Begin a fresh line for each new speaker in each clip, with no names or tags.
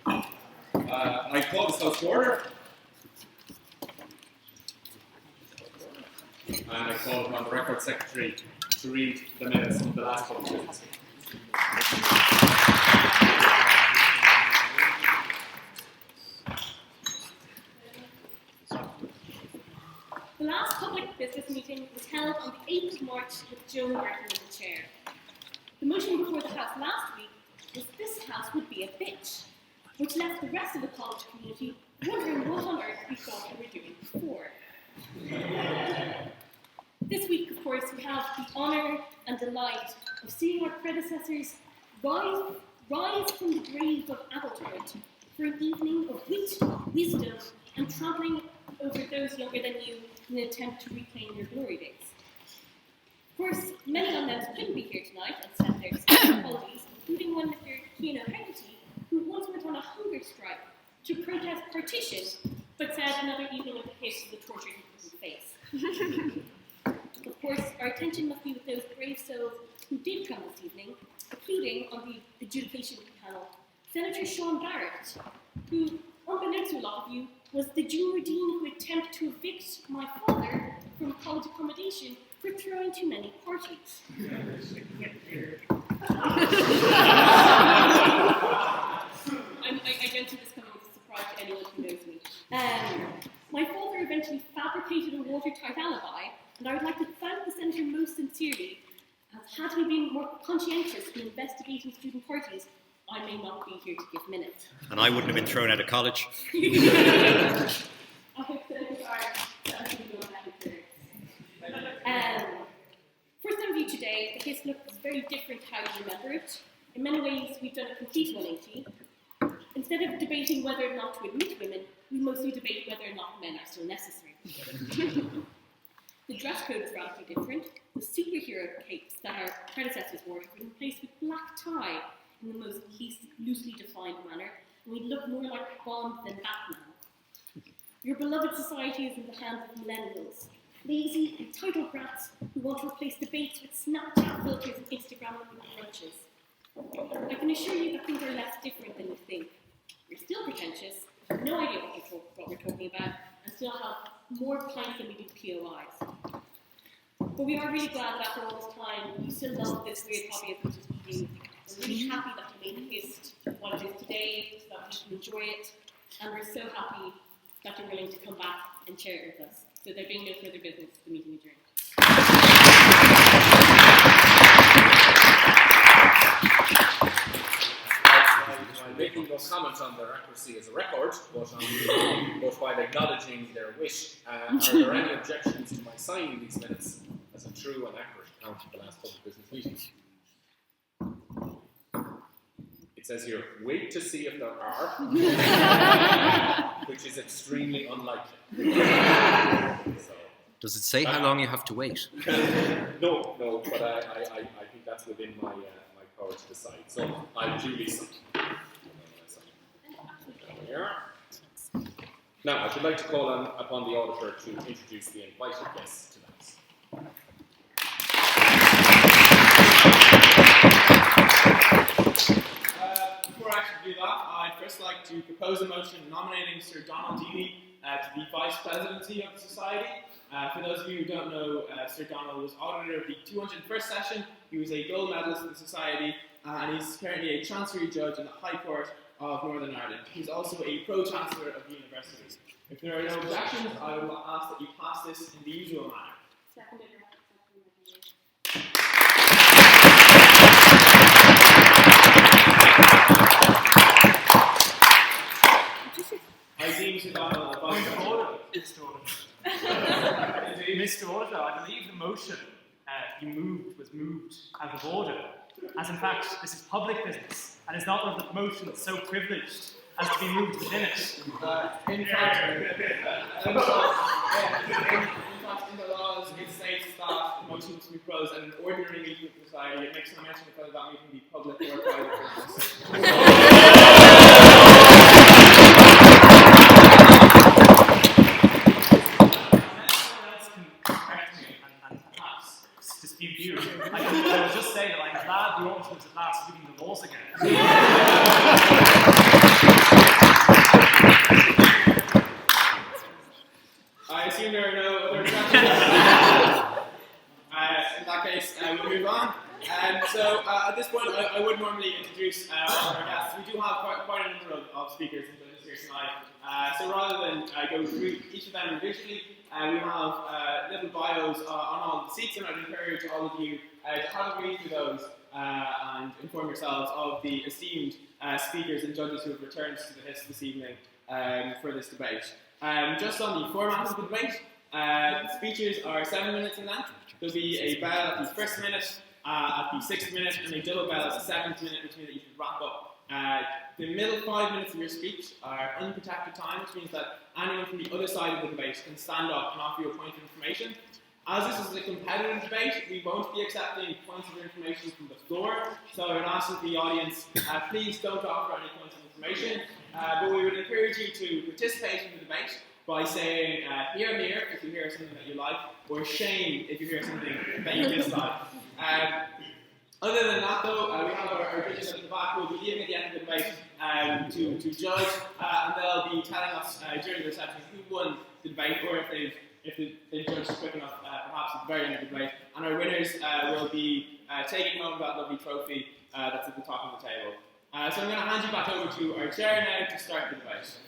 I call this House to order. And I call upon the Record Secretary to read the minutes of the last couple of minutes.
The last public business meeting was held on the 8th of March with Joan Martin as the chair. The motion before the House last week was this House would be a bitch, which left the rest of the college community wondering what on earth we thought we were doing before. This week, of course, we have the honour and delight of seeing our predecessors rise from the grave of adulthood for an evening of wit, wisdom, and trampling over those younger than you in an attempt to reclaim your glory days. Of course, many of them couldn't be here tonight and sent their sincere apologies, including one Mr. Keano Hegarty, who once went on a hunger strike to protest partition, but said another evening of the hiss of the torture he couldn't face. Of course, our attention must be with those brave souls who did come this evening, including on the adjudication panel, Senator Sean Barrett, who, unbeknownst to a lot of you, was the junior dean who attempted to evict my father from college accommodation for throwing too many parties. I don't see this coming as a surprise to anyone who knows me. My father eventually fabricated a watertight alibi, and I would like to thank the Senator most sincerely, as had he been more conscientious in investigating student parties, I may not be here to give minutes.
And I wouldn't have been thrown out of college.
I hope Senators are for some of you today, the case looks very different how you remember it. In many ways, we've done a complete 180. Instead of debating whether or not to admit women, we mostly debate whether or not men are still necessary. The dress code is radically different. The superhero capes that our predecessors wore have been replaced with black tie in the most loosely defined manner, and we look more like Bond than Batman. Your beloved society is in the hands of millennials, lazy, entitled brats who want to replace debates with Snapchat filters and Instagram crunches. I can assure you that things are less different than you think. We're still pretentious, have no idea what we're talking about, and still have more pints than we do POIs. But we are really glad that after all this time, you still love this weird hobby as much as we do. We're really happy that you made it what it is today, so that we can enjoy it, and we're so happy that you're willing to come back and share it with us. So there being no further business, the meeting adjourned.
I'm making no comment on their accuracy as a record, but while acknowledging their wish, are there any objections to my signing these minutes as a true and accurate account of the last public business meeting? It says here, wait to see if there are, which is extremely unlikely. So,
Does it say how long you have to wait?
No, but I think that's within my power to decide. So I'll duly sign. Now, I would like to call upon the auditor to introduce the invited guests tonight.
Before I actually do that, I'd first like to propose a motion nominating Sir Donald Deany to the Vice Presidency of the Society. For those of you who don't know, Sir Donald was auditor of the 201st session. He was a gold medalist in the Society, and he's currently a Chancery Judge in the High Court of Northern Ireland. He's also a Pro-Chancellor of the University. If there are no objections, I will ask that you pass this in the usual manner.
Seconded.
I deem Sir Donald a Vice President.
Mr. Auditor, I believe the motion you moved was moved out of order, as in fact this is public business, and it's not one of the motions so privileged as to be moved within it.
In fact, in the laws, it states that motions to be proposed at an ordinary meeting of the Society. It makes no mention of whether that meeting be public or private business.
You. I will just say that I'm glad the auditor is at last reading the laws again.
quite a number of speakers and judges here tonight. So rather than go through each of them individually, we have little bios on all the seats, and I'd encourage all of you to have a read through those and inform yourselves of the esteemed speakers and judges who have returned to the HIS this evening for this debate. Just on the format of the debate, speeches are 7 minutes in length. There'll be a bell at the first minute, at the 6th minute, and a double bell at the 7th minute, which means that you should wrap up. The middle 5 minutes of your speech are unprotected time, which means that anyone from the other side of the debate can stand up and offer you a point of information. As this is a competitive debate, we won't be accepting points of information from the floor, so I would ask that the audience, please don't offer any points of information, but we would encourage you to participate in the debate by saying hear, hear if you hear something that you like, or shame if you hear something that you dislike. Other than that, though, we have our judges at the back who will be leaving at the end of the debate to judge, and they'll be telling us during the reception who won the debate, or if they've judged quick enough, perhaps at the very end of the debate. And our winners will be taking home that lovely trophy that's at the top of the table. So I'm going to hand you back over to our chair now to start the debate.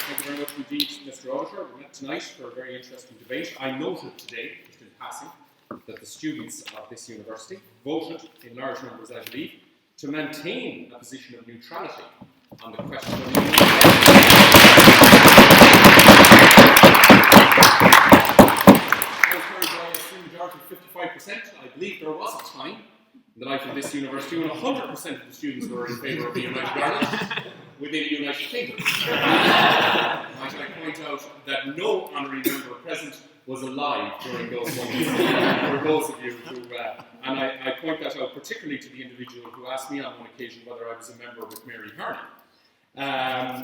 Thank you very much indeed, Mr. Auditor. We met tonight for a very interesting debate. I noted today, just in passing, that the students of this university voted in large numbers, I believe, to maintain a position of neutrality on the question of majority of 55%. I believe there was a time in the life of this university when 100% of the students were in favour of the United Ireland within the United Kingdom. Might I point out that no honorary member present was alive during those moments, for those of you who, and I point that out particularly to the individual who asked me on one occasion whether I was a member with Mary Harney.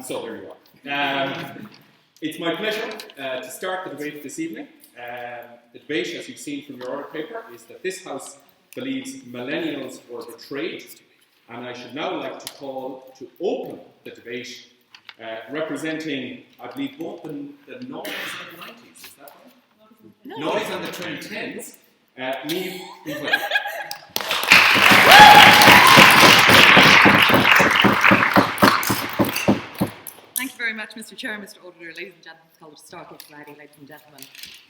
So there you are. It's my pleasure to start the debate this evening. The debate, as you've seen from your order paper, is that this House believes millennials were betrayed, and I should now like to call to open the debate representing, I believe, both the noughties and the 90s, is that right? No. Noughties and the 2010s. Niamh Quinn.
Thank you very much, Mr. Chair, Mr. Auditor, ladies and gentlemen, College Starkey Society, ladies and gentlemen.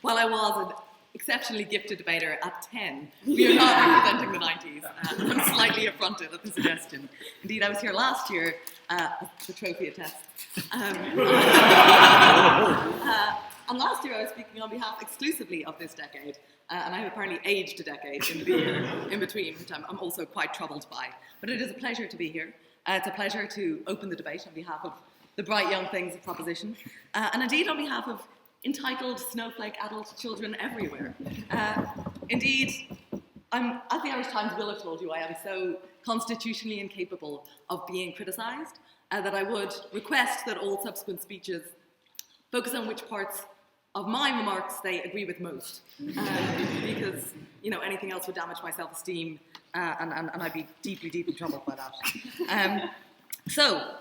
While I was an exceptionally gifted debater at 10, we are not representing the 90s. I'm slightly affronted at the suggestion. Indeed, I was here last year, the trophy attests. And last year I was speaking on behalf exclusively of this decade, and I have apparently aged a decade in the year in between, which I'm also quite troubled by. But it is a pleasure to be here. It's a pleasure to open the debate on behalf of the bright young things of proposition, and indeed on behalf of entitled snowflake adult children everywhere. Indeed, as the Irish Times will have told you, I am so constitutionally incapable of being criticised that I would request that all subsequent speeches focus on which parts of my remarks they agree with most, because anything else would damage my self-esteem, and I'd be deeply, deeply troubled by that. So,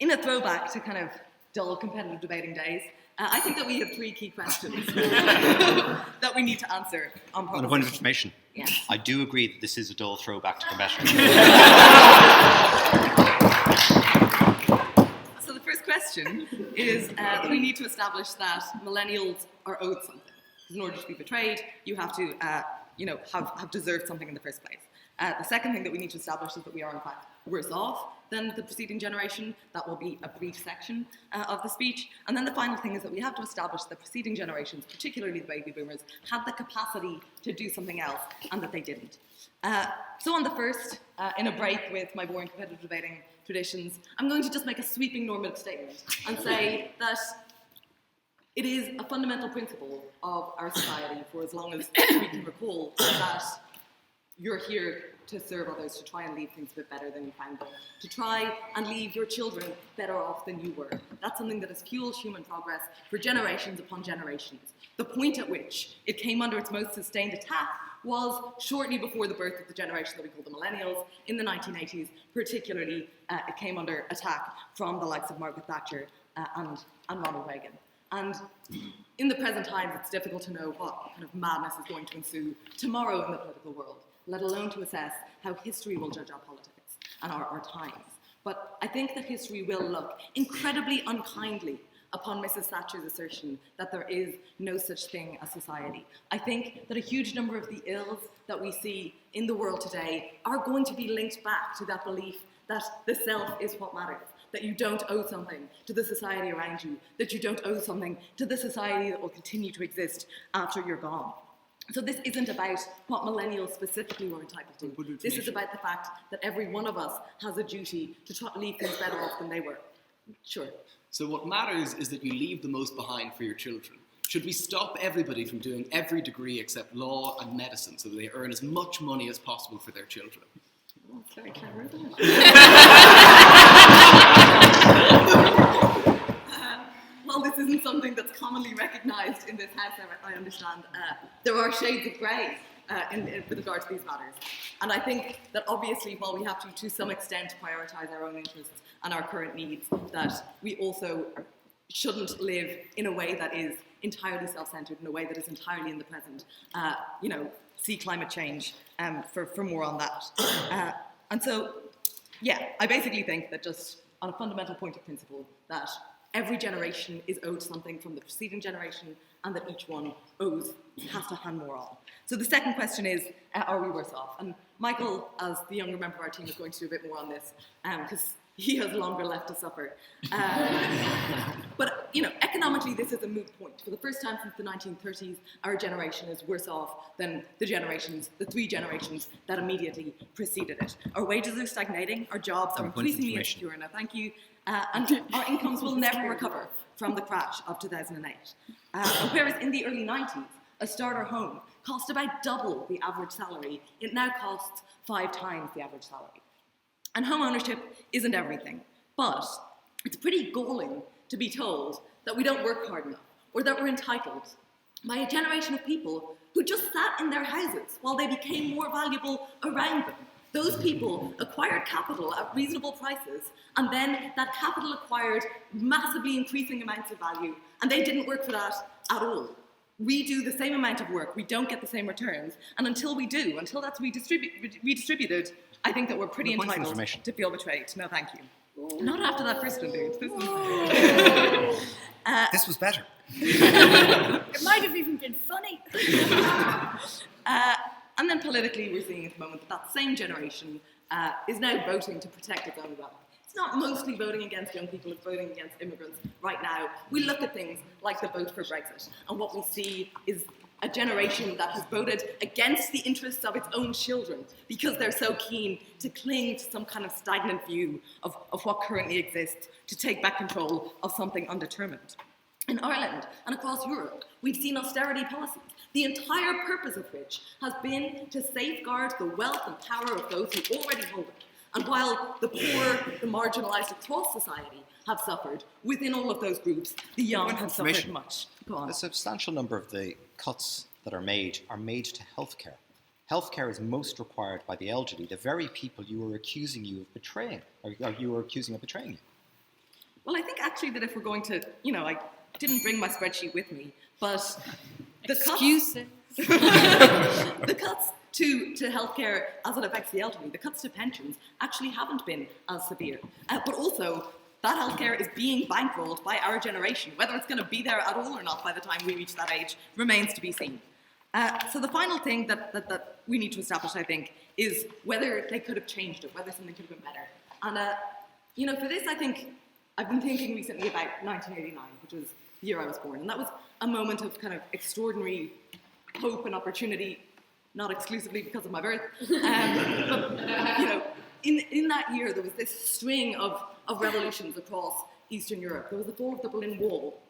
in a throwback to kind of dull competitive debating days, I think that we have 3 key questions that we need to answer on
On a point of information,
yes.
I do agree that this is a dull throwback to competition.
So the first question is that we need to establish that millennials are owed something. In order to be betrayed, you have to, have deserved something in the first place. The second thing that we need to establish is that we are in fact worse off than the preceding generation. That will be a brief section of the speech. And then the final thing is that we have to establish that preceding generations, particularly the baby boomers, had the capacity to do something else and that they didn't. So on the first, in a break with my boring competitive debating traditions, I'm going to just make a sweeping normative statement and say that it is a fundamental principle of our society, for as long as we can recall, that you're here to serve others, to try and leave things a bit better than you found them, to try and leave your children better off than you were. That's something that has fueled human progress for generations upon generations. The point at which it came under its most sustained attack was shortly before the birth of the generation that we call the Millennials in the 1980s. Particularly, it came under attack from the likes of Margaret Thatcher and Ronald Reagan. And in the present times, it's difficult to know what kind of madness is going to ensue tomorrow in the political world, let alone to assess how history will judge our politics and our times. But I think that history will look incredibly unkindly upon Mrs. Thatcher's assertion that there is no such thing as society. I think that a huge number of the ills that we see in the world today are going to be linked back to that belief that the self is what matters, that you don't owe something to the society around you, that you don't owe something to the society that will continue to exist after you're gone. So this isn't about what millennials specifically were entitled to. This is about the fact that every one of us has a duty to try to leave things better off than they were. Sure.
So what matters is that you leave the most behind for your children. Should we stop everybody from doing every degree except law and medicine so that they earn as much money as possible for their children?
Well, it's very clever, isn't it? Well, this isn't something that's commonly recognised in this house, I understand. There are shades of grey with regard to these matters. And I think that obviously, while we have to some extent, prioritise our own interests and our current needs, that we also shouldn't live in a way that is entirely self-centred, in a way that is entirely in the present. See climate change for more on that. And so, yeah, I basically think that just on a fundamental point of principle, that every generation is owed something from the preceding generation and that each one has to hand more on. So the second question is, are we worse off? And Michael, as the younger member of our team, is going to do a bit more on this because he has longer left to suffer. But, economically, this is a moot point. For the first time since the 1930s, our generation is worse off than the three generations that immediately preceded it. Our wages are stagnating, our jobs are increasingly insecure, and thank you, and our incomes will never recover from the crash of 2008. Whereas in the early 90s, a starter home cost about double the average salary. It now costs 5 times the average salary. And home ownership isn't everything, but it's pretty galling to be told that we don't work hard enough, or that we're entitled by a generation of people who just sat in their houses while they became more valuable around them. Those people acquired capital at reasonable prices, and then that capital acquired massively increasing amounts of value, and they didn't work for that at all. We do the same amount of work, we don't get the same returns, and until that's redistributed, I think that we're pretty entitled to feel betrayed. No, thank you. Not after that first one, dude.
This was better.
It might have even been funny.
And then politically, we're seeing at the moment that same generation is now voting to protect its own wealth. It's not mostly voting against young people, it's voting against immigrants right now. We look at things like the vote for Brexit, and what we see is a generation that has voted against the interests of its own children because they're so keen to cling to some kind of stagnant view of what currently exists, to take back control of something undetermined. In Ireland and across Europe, we've seen austerity policies, the entire purpose of which has been to safeguard the wealth and power of those who already hold it. And while the poor, the marginalised across society have suffered, within all of those groups, the young have suffered much. Go on.
A substantial number of the cuts that are made to healthcare. Healthcare is most required by the elderly, the very people you were accusing you of betraying, or you were accusing of betraying you.
Well, I think actually that if we're going to, I didn't bring my spreadsheet with me, but the cuts to healthcare as it affects the elderly, the cuts to pensions actually haven't been as severe. But also, that healthcare is being bankrolled by our generation. Whether it's going to be there at all or not by the time we reach that age remains to be seen. So the final thing that we need to establish, I think, is whether they could have changed it, whether something could have been better. And, for this, I think I've been thinking recently about 1989, which was the year I was born. And that was a moment of kind of extraordinary hope and opportunity, not exclusively because of my birth. But, in that year, there was this string of revolutions across Eastern Europe. There was the fall of the Berlin Wall.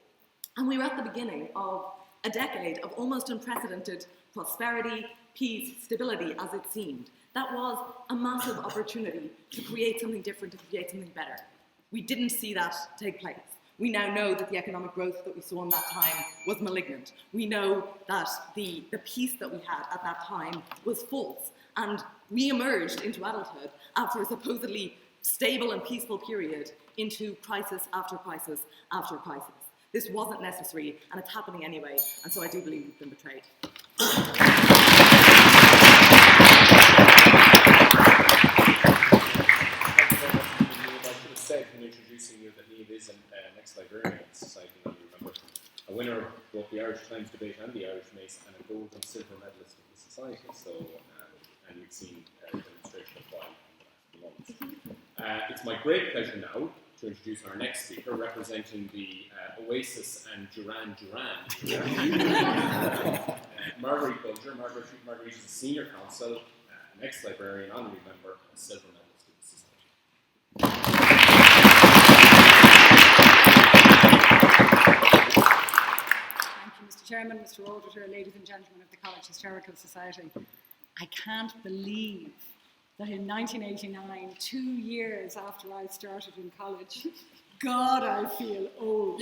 And we were at the beginning of a decade of almost unprecedented prosperity, peace, stability, as it seemed. That was a massive opportunity to create something different, to create something better. We didn't see that take place. We now know that the economic growth that we saw in that time was malignant. We know that the peace that we had at that time was false. And we emerged into adulthood after a supposedly stable and peaceful period into crisis after crisis after crisis. This wasn't necessary, and it's happening anyway, and so I do believe we've been betrayed.
In introducing you that Niamh is an ex-librarian in society. Now you remember a winner of both the Irish Times debate and the Irish Mace, and a gold and silver medalist of the society. So, and you've seen a demonstration of why in the last few months. It's my great pleasure now to introduce our next speaker, representing the Oasis and Duran Marguerite Bulger. Marguerite is a senior counsel, an ex-librarian, honorary member, and a silver medalist of the society.
Mr. Chairman, Mr. Auditor, ladies and gentlemen of the College Historical Society. I can't believe that in 1989, 2 years after I started in college, God, I feel old.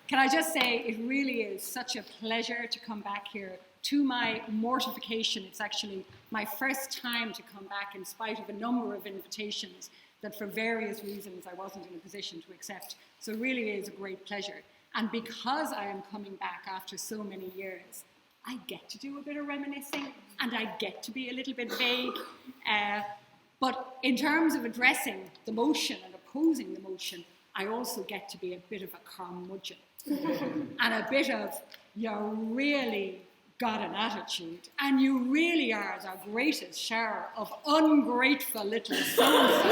Can I just say, it really is such a pleasure to come back here. To my mortification, it's actually my first time to come back in spite of a number of invitations that for various reasons I wasn't in a position to accept. So it really is a great pleasure. And because I am coming back after so many years, I get to do a bit of reminiscing and I get to be a little bit vague. But in terms of addressing the motion and opposing the motion, I also get to be a bit of a curmudgeon and a bit of, you really got an attitude and you really are the greatest shower of ungrateful little so-and-so.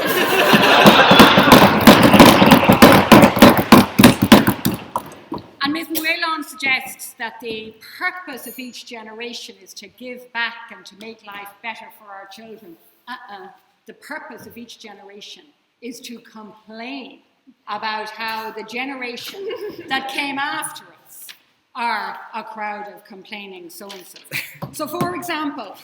And Ms. Nguyen suggests that the purpose of each generation is to give back and to make life better for our children. The purpose of each generation is to complain about how the generation that came after us are a crowd of complaining so-and-so. So, for example,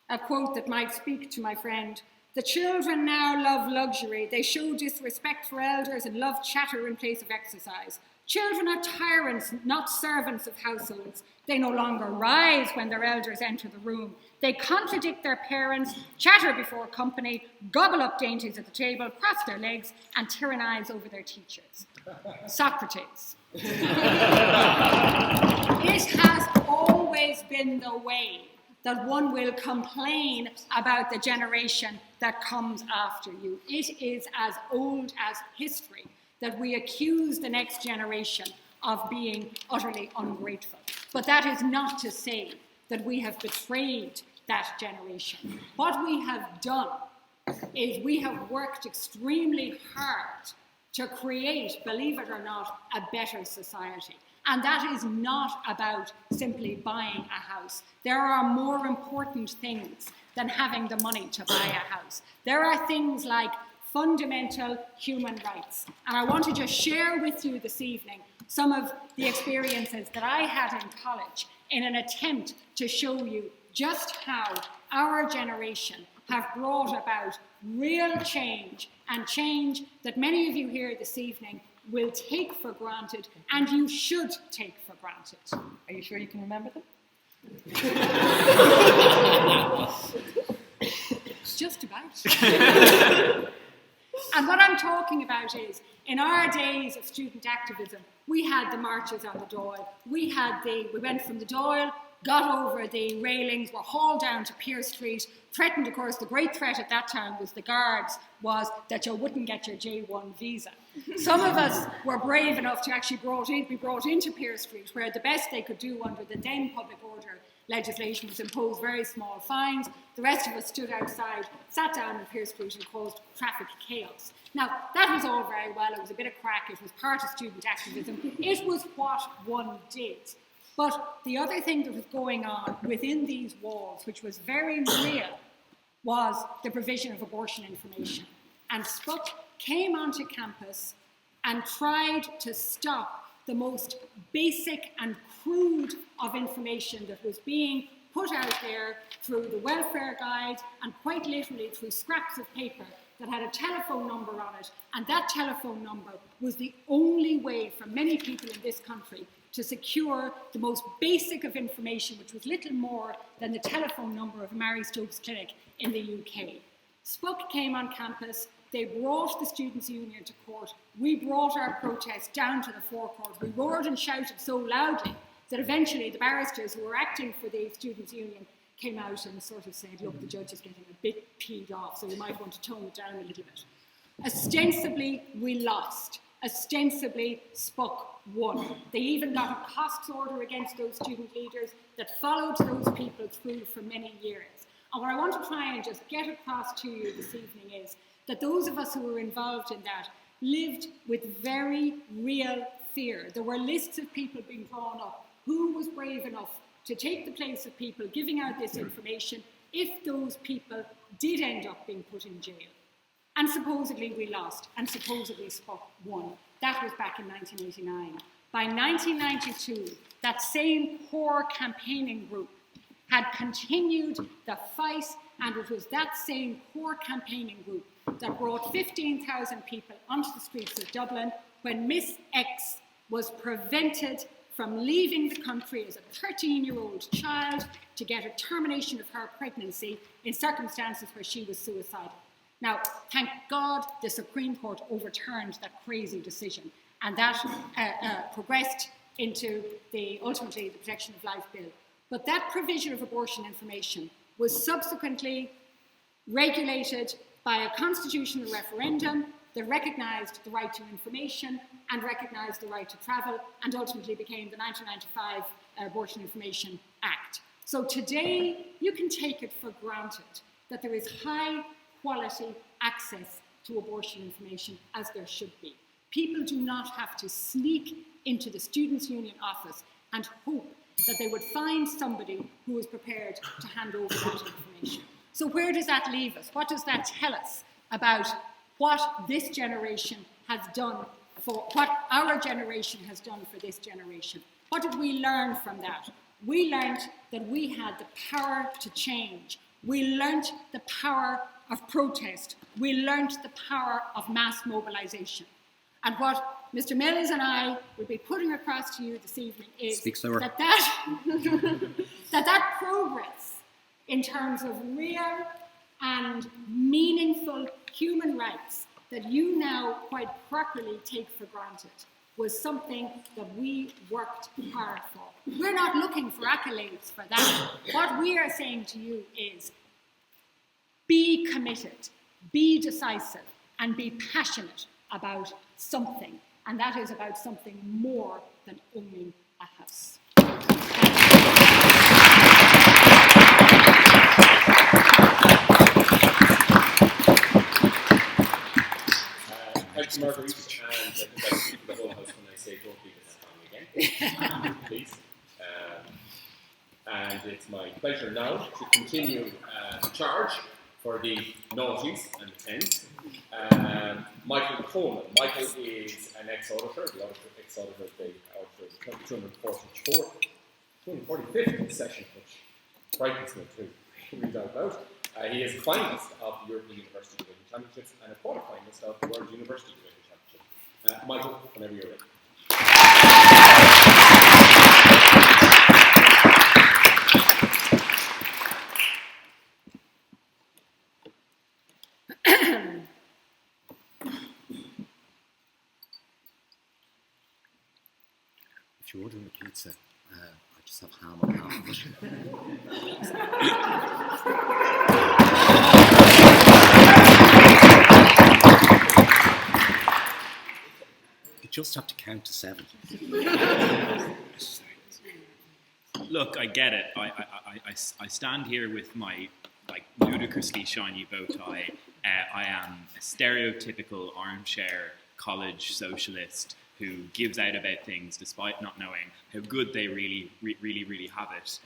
a quote that might speak to my friend: "The children now love luxury. They show disrespect for elders and love chatter in place of exercise. Children are tyrants, not servants of households. They no longer rise when their elders enter the room. They contradict their parents, chatter before company, gobble up dainties at the table, cross their legs, and tyrannize over their teachers." Socrates. It has always been the way that one will complain about the generation that comes after you. It is as old as history that we accuse the next generation of being utterly ungrateful. But that is not to say that we have betrayed that generation. What we have done is we have worked extremely hard to create, believe it or not, a better society. And that is not about simply buying a house. There are more important things than having the money to buy a house. There are things like fundamental human rights. And I want to just share with you this evening some of the experiences that I had in college in an attempt to show you just how our generation have brought about real change, and change that many of you here this evening will take for granted, and you should take for granted. Are you sure you can remember them? Just about. And what I'm talking about is, in our days of student activism, we had the marches on the Dáil. We went from the Dáil, got over the railings, were hauled down to Pearse Street, threatened, of course, the great threat at that time was the guards, was that you wouldn't get your J1 visa. Some of us were brave enough to actually be brought into Pearse Street, where the best they could do under the then public order legislation was impose very small fines. The rest of us stood outside, sat down in Pearse Street and caused traffic chaos. Now, that was all very well. It was a bit of crack. It was part of student activism. It was what one did. But the other thing that was going on within these walls, which was very real, was the provision of abortion information. And SPUC came onto campus and tried to stop the most basic and crude of information that was being put out there through the welfare guide and quite literally through scraps of paper that had a telephone number on it. And that telephone number was the only way for many people in this country to secure the most basic of information, which was little more than the telephone number of Mary Stokes Clinic in the UK. SPUC came on campus, They brought the Students' Union to court. We brought our protest down to the forecourt. We roared and shouted so loudly that eventually the barristers who were acting for the Students' Union came out and sort of said, look, the judge is getting a bit peed off, so you might want to tone it down a little bit. Ostensibly, we lost. Ostensibly, SPUC won. They even got a costs order against those student leaders that followed those people through for many years. And what I want to try and just get across to you this evening is that those of us who were involved in that lived with very real fear. There were lists of people being drawn up. Who was brave enough to take the place of people giving out this information if those people did end up being put in jail? And supposedly we lost, and supposedly SPUC won. That was back in 1989. By 1992, that same core campaigning group had continued the fight, and it was that same core campaigning group that brought 15,000 people onto the streets of Dublin when Miss X was prevented from leaving the country as a 13-year-old child to get a termination of her pregnancy in circumstances where she was suicidal. Now, thank God the Supreme Court overturned that crazy decision, and that progressed into ultimately the Protection of Life Bill. But that provision of abortion information was subsequently regulated by a constitutional referendum that recognised the right to information and recognised the right to travel, and ultimately became the 1995 Abortion Information Act. So today, you can take it for granted that there is high quality access to abortion information, as there should be. People do not have to sneak into the Students' Union office and hope that they would find somebody who is prepared to hand over that information. So where does that leave us? What does that tell us about what this generation has done what our generation has done for this generation? What did we learn from that? We learned that we had the power to change. We learned the power of protest. We learned the power of mass mobilization. And what Mr. Mills and I will be putting across to you this evening is that progress in terms of real and meaningful human rights that you now quite properly take for granted was something that we worked hard for. We're not looking for accolades for that. What we are saying to you is be committed, be decisive, and be passionate about something. And that is about something more than owning a house.
Thank you, Marguerite, and I think I speak for the whole house when I say don't be this family again, please. And it's my pleasure now to continue the charge for the noughties and the tens. Michael Coleman. Michael is an ex-auditor, the ex-auditor of the 245th session, which frightens me to read out loud. He is a finalist of the European University Debating Championships and a quarter-finalist of the World University Debating Championship. Michael, whenever you're ready.
If you're ordering a pizza, I just have ham on half of it. You just have to count to 7.
Look, I get it. I stand here with my ludicrously shiny bow tie. I am a stereotypical armchair college socialist who gives out about things despite not knowing how good they really have it.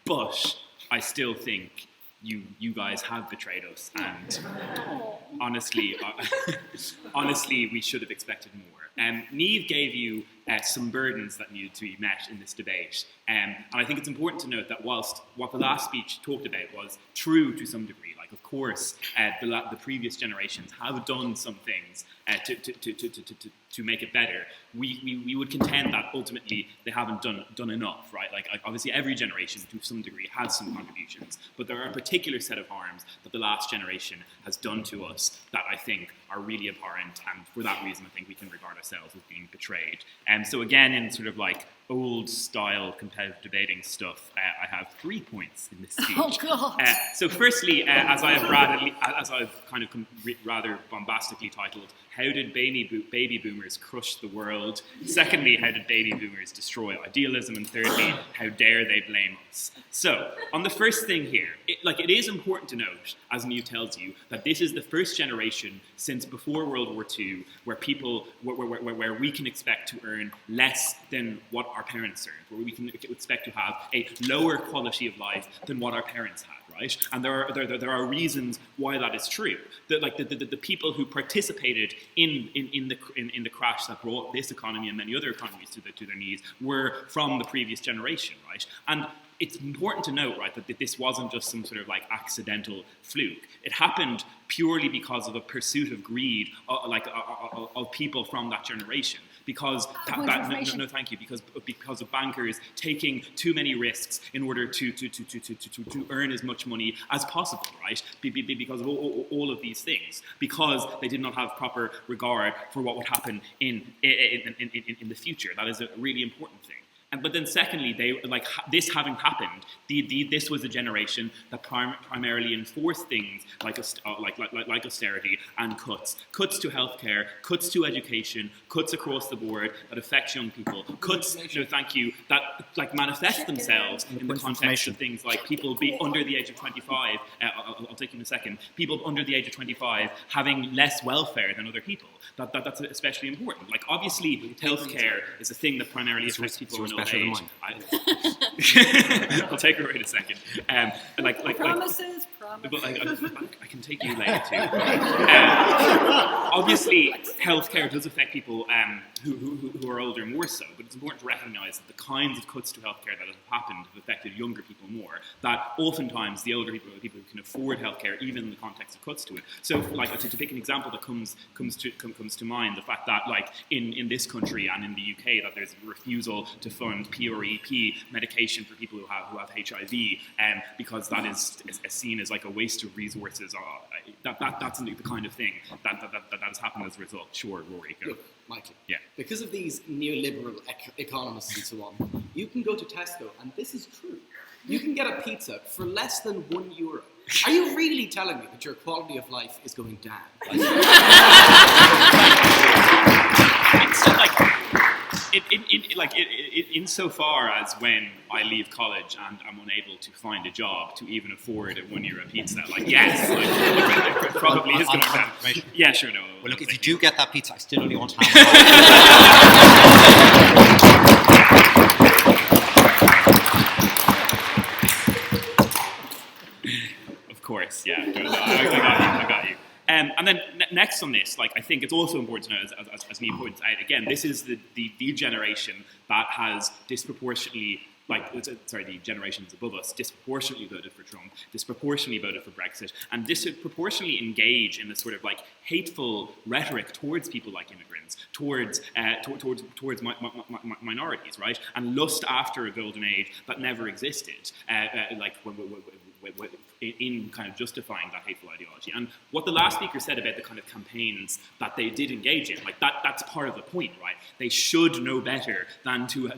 But I still think you guys have betrayed us, and honestly, we should have expected more. Niamh gave you some burdens that needed to be met in this debate. And I think it's important to note that whilst what the last speech talked about was true to some degree, like of course the previous generations have done some things to make it better, we would contend that ultimately they haven't done enough, right? Like obviously every generation to some degree has some contributions, but there are a particular set of harms that the last generation has done to us that I think are really abhorrent, and for that reason I think we can regard ourselves as being betrayed. And so again, in sort of like old style competitive debating stuff, I have 3 points in this speech.
Oh God!
So firstly, as I've kind of rather bombastically titled, how did baby boomers crush the world? Secondly, how did baby boomers destroy idealism? And thirdly, how dare they blame us? So, on the first thing here, it is important to note, as New tells you, that this is the first generation since before World War II where where we can expect to earn less than what our parents earned, where we can expect to have a lower quality of life than what our parents had. Right? And there are reasons why that is true. The people who participated in the crash that brought this economy and many other economies to their knees were from the previous generation, right? And it's important to note, right, that this wasn't just some sort of like accidental fluke. It happened purely because of a pursuit of greed, of people from that generation. Because because of bankers taking too many risks in order to earn as much money as possible, right? Because of all of these things, because they did not have proper regard for what would happen in the future. That is a really important thing. But then secondly, this having happened, this was a generation that primarily enforced things like austerity and cuts to healthcare, cuts to education, cuts across the board that affect young people, cuts, that like manifest themselves in the context of things like people being under the age of 25. I'll take you in a second. People under the age of 25 having less welfare than other people. That's especially important. Like obviously, healthcare is a thing that primarily affects people in old age. I'll take her in a second.
Promises.
But I can take you later too. Obviously, healthcare does affect people who are older more so, but it's important to recognise that the kinds of cuts to healthcare that have happened have affected younger people more. That oftentimes the older people who can afford healthcare, even in the context of cuts to it. So, like to pick an example that comes to mind, the fact that like in this country and in the UK that there's a refusal to fund PrEP medication for people who have HIV, because that is seen as like a waste of resources. That's the kind of thing that has happened as a result. Sure, Rory, go.
Look, Michael,
yeah.
Because of these neoliberal economists and so on, you can go to Tesco, and this is true. You can get a pizza for less than €1. Are you really telling me that your quality of life is going down?
Insofar as when I leave college and I'm unable to find a job to even afford a €1 pizza, like yes, it probably is going down. Yeah, sure, no.
Well, look, if you do get that pizza, I still only want half.
Of course, yeah. I got you. And then next on this, like I think it's also important to know, as Neil points out, again, this is the generation that has disproportionately, the generations above us disproportionately voted for Trump, disproportionately voted for Brexit, and disproportionately engage in this sort of like hateful rhetoric towards people like immigrants, towards minorities, right? And lust after a golden age that never existed, in kind of justifying that hateful ideology. And what the last speaker said about the kind of campaigns that they did engage in, like that's part of the point, right? They should know better than to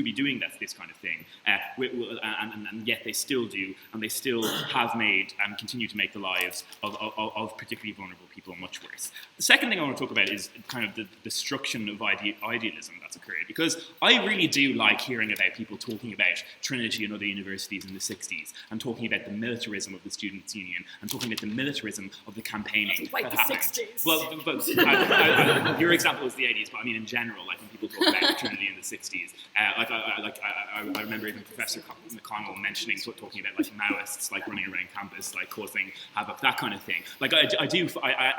be doing this kind of thing, and yet they still do, and they still have made and continue to make the lives of particularly vulnerable people much worse. The second thing I want to talk about is kind of the destruction of idealism that's occurred, because I really do like hearing about people talking about Trinity and other universities in the 60s, and talking about the militarism of the Students' Union, and talking about the militarism of the campaigning that happened.
60s.
Well, but your example is the 80s, but I mean in general, like when people talk about Trinity in the 60s, I remember even Professor McConnell mentioning, talking about like Maoists like running around campus, like causing havoc, that kind of thing. Like I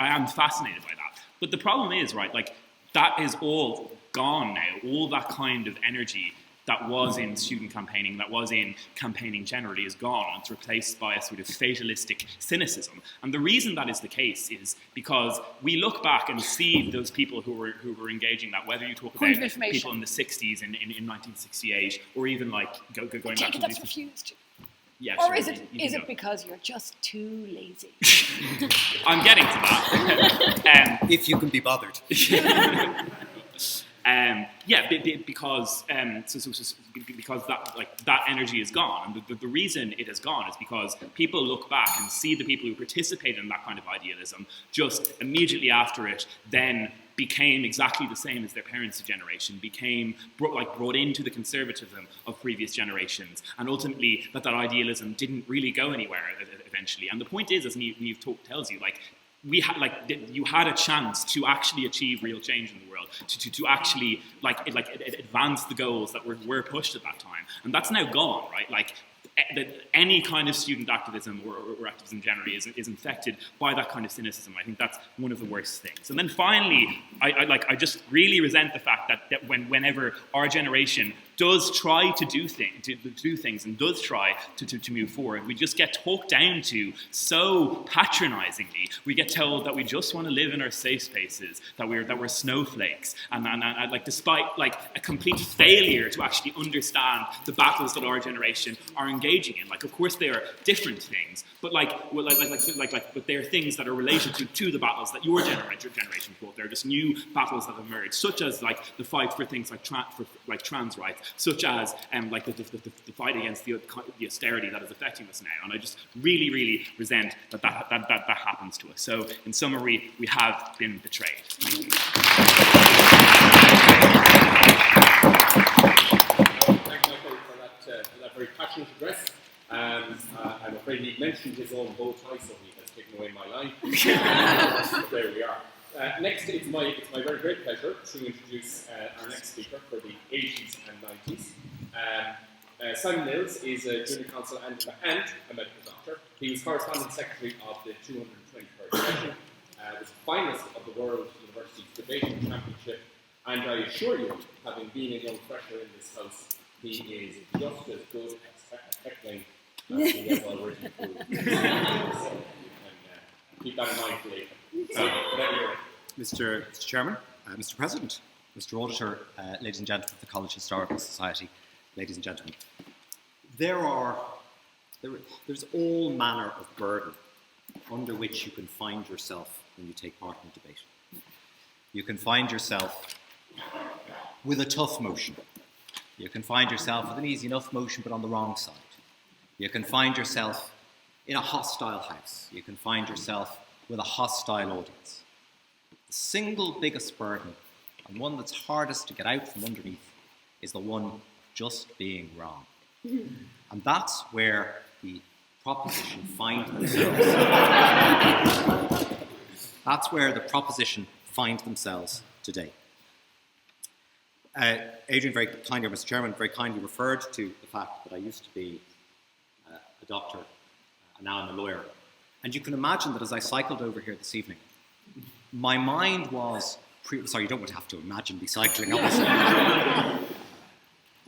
am fascinated by that. But the problem is, right, like that is all gone now. All that kind of energy that was in student campaigning, that was in campaigning generally, is gone. It's replaced by a sort of fatalistic cynicism. And the reason that is the case is because we look back and see those people who were engaging that, whether you talk about people in the 60s in 1968, or even like going back to
that's refused.
Yeah,
or
sure,
is it because you're just too lazy?
I'm getting to that.
If you can be bothered.
Because that energy is gone, and the reason it has gone is because people look back and see the people who participated in that kind of idealism just immediately after it then became exactly the same as their parents' generation, became brought into the conservatism of previous generations, and ultimately that idealism didn't really go anywhere eventually. And the point is, as Neve tells you, you had a chance to actually achieve real change in the world, to actually advance the goals that were pushed at that time, and that's now gone, right? Any kind of student activism or activism generally is infected by that kind of cynicism. I think that's one of the worst things. And then finally, I just really resent the fact that whenever our generation does try to do things and does try to move forward, we just get talked down to so patronizingly. We get told that we just want to live in our safe spaces, that we're snowflakes, and despite a complete failure to actually understand the battles that our generation are engaging in. Of course they are different things, but but they are things that are related to the battles that your generation fought. They're just new battles that have emerged, such as the fight for things like trans rights, such as the fight against the austerity that is affecting us now. And I just really, really resent that happens to us. So in summary, we have been betrayed. Thank you.
Thank you, Michael, for that very passionate address. I'm afraid he mentioned his own bow tie, so he has taken away my line. There we are. Next, it's my very great pleasure to introduce our next speaker for the 80s and 90s. Simon Mills is a junior counsel and a medical doctor. He was corresponding secretary of the 223rd session, was a finalist of the World University Debating Championship, and I assure you, having been a young fresher in this house, he is just as good at heckling as he has already proved. So, keep that in mind for later.
Mr. Chairman, Mr. President, Mr. Auditor, ladies and gentlemen of the College Historical Society, ladies and gentlemen, there's all manner of burden under which you can find yourself when you take part in a debate. You can find yourself with a tough motion. You can find yourself with an easy enough motion but on the wrong side. You can find yourself in a hostile house. You can find yourself with a hostile audience. The single biggest burden, and one that's hardest to get out from underneath, is the one just being wrong. And that's where the proposition find themselves. That's where the proposition find themselves today. Adrian very kindly, Mr. Chairman, very kindly referred to the fact that I used to be a doctor, and now I'm a lawyer. And you can imagine that as I cycled over here this evening, my mind was... sorry, you don't have to imagine me cycling, obviously.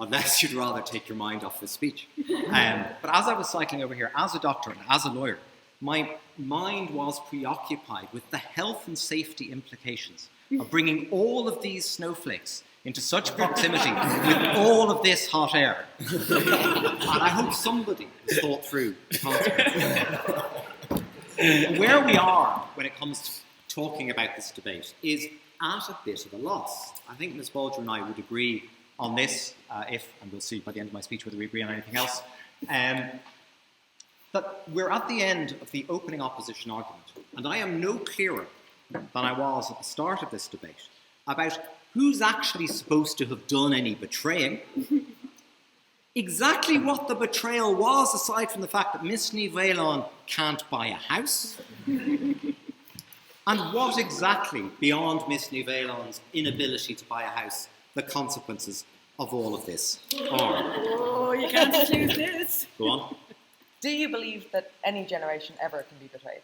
Unless you'd rather take your mind off this speech. But as I was cycling over here, as a doctor and as a lawyer, my mind was preoccupied with the health and safety implications of bringing all of these snowflakes into such proximity with all of this hot air. And I hope somebody has thought through the consequences. Where we are when it comes to talking about this debate is at a bit of a loss. I think Ms. Bolger and I would agree on this, and we'll see by the end of my speech whether we agree on anything else, that we're at the end of the opening opposition argument, and I am no clearer than I was at the start of this debate about who's actually supposed to have done any betraying, exactly what the betrayal was, aside from the fact that Miss Ní Bhéileán can't buy a house, and what exactly, beyond Miss Ní Bhéileán's inability to buy a house, the consequences of all of this are.
Oh, you can't accuse this.
Go on.
Do you believe that any generation ever can be betrayed?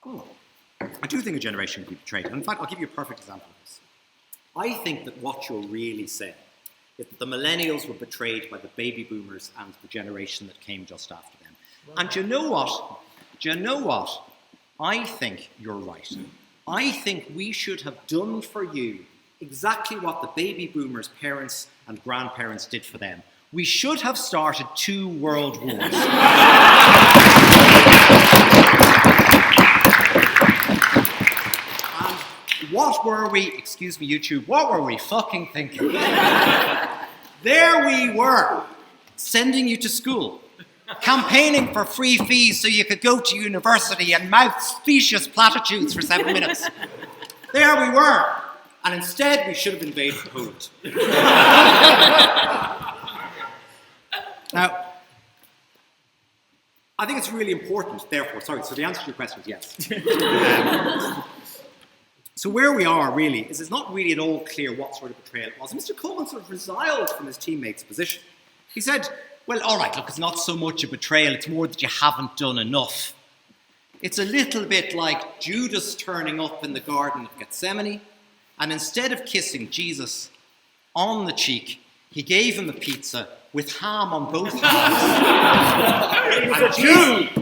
Oh, I do think a generation can be betrayed. And in fact, I'll give you a perfect example of this. I think that what you're really saying that the millennials were betrayed by the baby boomers and the generation that came just after them. And do you know what? I think you're right. I think we should have done for you exactly what the baby boomers' parents and grandparents did for them. We should have started 2 world wars. And what were we, excuse me YouTube, what were we fucking thinking? There we were, sending you to school, campaigning for free fees so you could go to university and mouth specious platitudes for 7 minutes. There we were. And instead, we should have invaded Poland. Now, I think it's really important, therefore, sorry, so the answer to your question is yes. So where we are, really, is it's not really at all clear what sort of betrayal it was. Mr. Coleman sort of resiled from his teammate's position. He said, well, all right, look, it's not so much a betrayal, it's more that you haven't done enough. It's a little bit like Judas turning up in the Garden of Gethsemane, and instead of kissing Jesus on the cheek, he gave him a pizza with ham on both hands.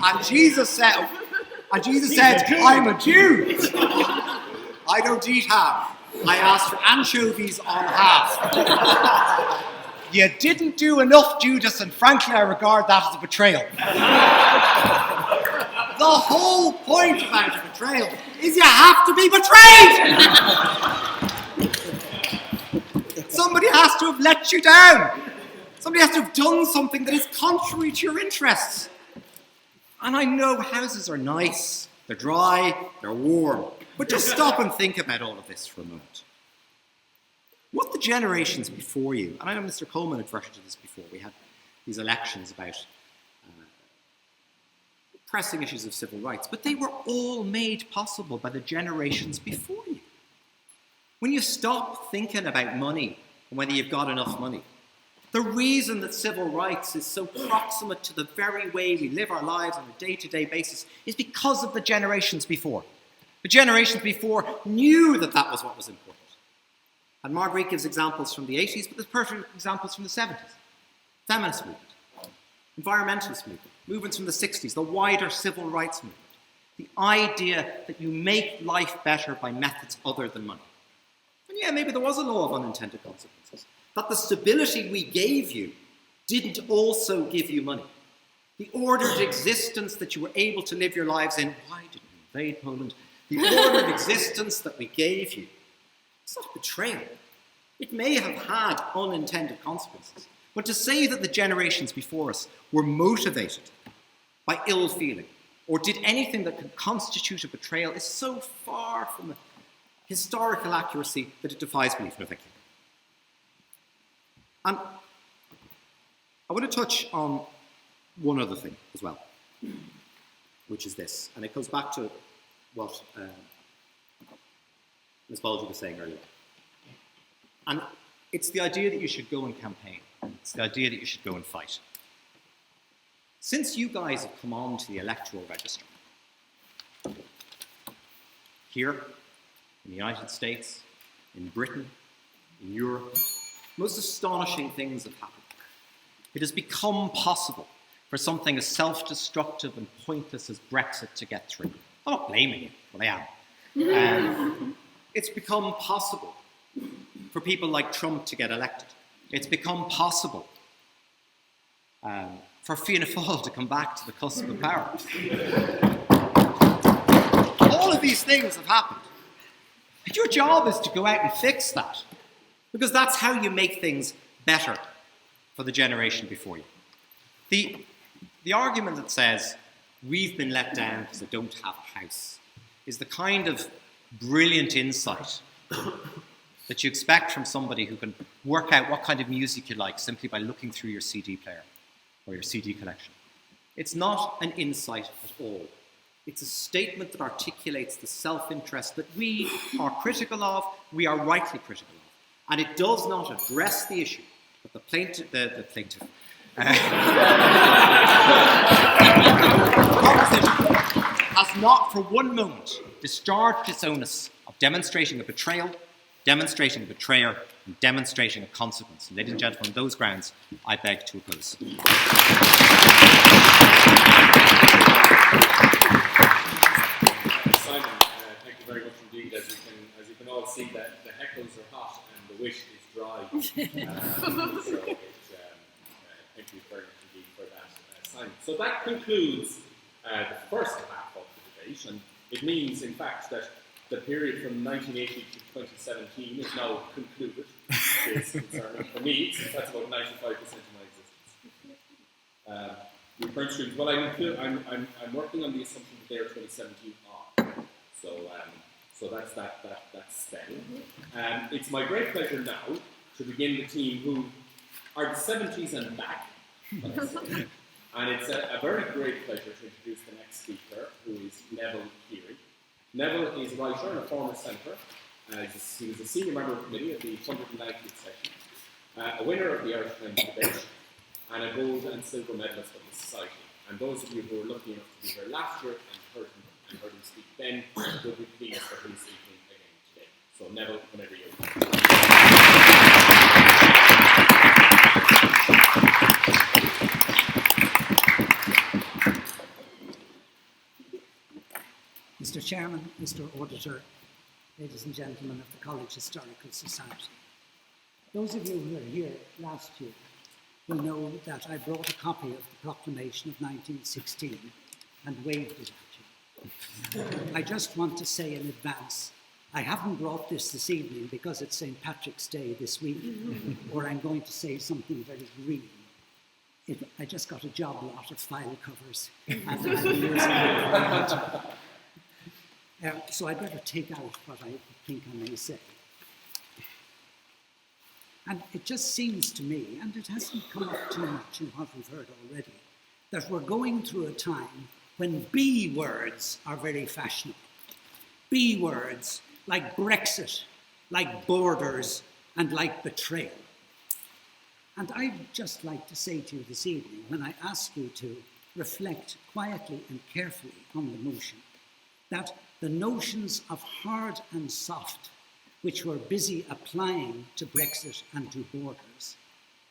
and Jesus said, I'm a Jew. I don't eat ham. I asked for anchovies on half. You didn't do enough, Judas, and frankly, I regard that as a betrayal. The whole point about a betrayal is you have to be betrayed! Somebody has to have let you down. Somebody has to have done something that is contrary to your interests. And I know houses are nice, they're dry, they're warm. But just stop and think about all of this for a moment. What the generations before you, and I know Mr. Coleman had referred to this before, we had these elections about pressing issues of civil rights, but they were all made possible by the generations before you. When you stop thinking about money and whether you've got enough money, the reason that civil rights is so proximate to the very way we live our lives on a day-to-day basis is because of the generations before. The generations before knew that that was what was important. And Marguerite gives examples from the 80s, but there's perfect examples from the 70s. Feminist movement, environmentalist movement, movements from the 60s, the wider civil rights movement. The idea that you make life better by methods other than money. And yeah, maybe there was a law of unintended consequences. That the stability we gave you didn't also give you money. The ordered existence that you were able to live your lives in, why didn't we invade Poland? The ordered existence that we gave you, it's not a betrayal. It may have had unintended consequences. But to say that the generations before us were motivated by ill feeling or did anything that could constitute a betrayal is so far from historical accuracy that it defies belief. No, thank you. And I want to touch on one other thing as well, which is this, and it goes back to what Ms. Bolger was saying earlier. And it's the idea that you should go and campaign. It's the idea that you should go and fight. Since you guys have come on to the electoral register, here, in the United States, in Britain, in Europe, most astonishing things have happened. It has become possible for something as self-destructive and pointless as Brexit to get through. I'm not blaming you, but I am. It's become possible for people like Trump to get elected. It's become possible for Fianna Fáil to come back to the cusp of power. All of these things have happened. And your job is to go out and fix that. Because that's how you make things better for the generation before you. The argument that says, we've been let down because I don't have a house, is the kind of brilliant insight that you expect from somebody who can work out what kind of music you like simply by looking through your CD player or your CD collection. It's not an insight at all. It's a statement that articulates the self-interest that we are critical of, we are rightly critical of. And it does not address the issue that the plaintiff has not for one moment discharged its onus of demonstrating a betrayal demonstrating a betrayer and demonstrating a consequence. And ladies and gentlemen, on those grounds, I beg to oppose.
Simon, thank you very much indeed. As you can all see, that the heckles are hot and the wish is dry. Thank you very much indeed for that, Simon. So that concludes the first half of the debate, and it means, in fact, that the period from 1980 to 2017 is now concluded. It's concerning for me, since that's about 95% of my existence. Your current students, well, I'm working on the assumption that they are 2017 on. So that's then. It's my great pleasure now to begin the team who are the 70s and back. And it's a very great pleasure to introduce the next speaker, who is Neville Keary. Neville is a writer and a former senator. He was a senior member of the committee at the 190th session, a winner of the Irish Times debate, and a gold and silver medalist of the Society. And those of you who were lucky enough to be here last year and heard him speak then will be pleased for him speaking again today. So Neville, whenever you're
Mr. Chairman, Mr. Auditor, ladies and gentlemen of the College Historical Society. Those of you who were here last year will know that I brought a copy of the Proclamation of 1916 and waved it at you. I just want to say in advance, I haven't brought this evening because it's St. Patrick's Day this week, or I'm going to say something very green. I just got a job lot of file covers, and I'll be using it. So I better take out what I think I may say. And it just seems to me, and it hasn't come up too much in what we've heard already, that we're going through a time when B words are very fashionable. B words like Brexit, like borders, and like betrayal. And I'd just like to say to you this evening, when I ask you to reflect quietly and carefully on the motion, that the notions of hard and soft, which we're busy applying to Brexit and to borders,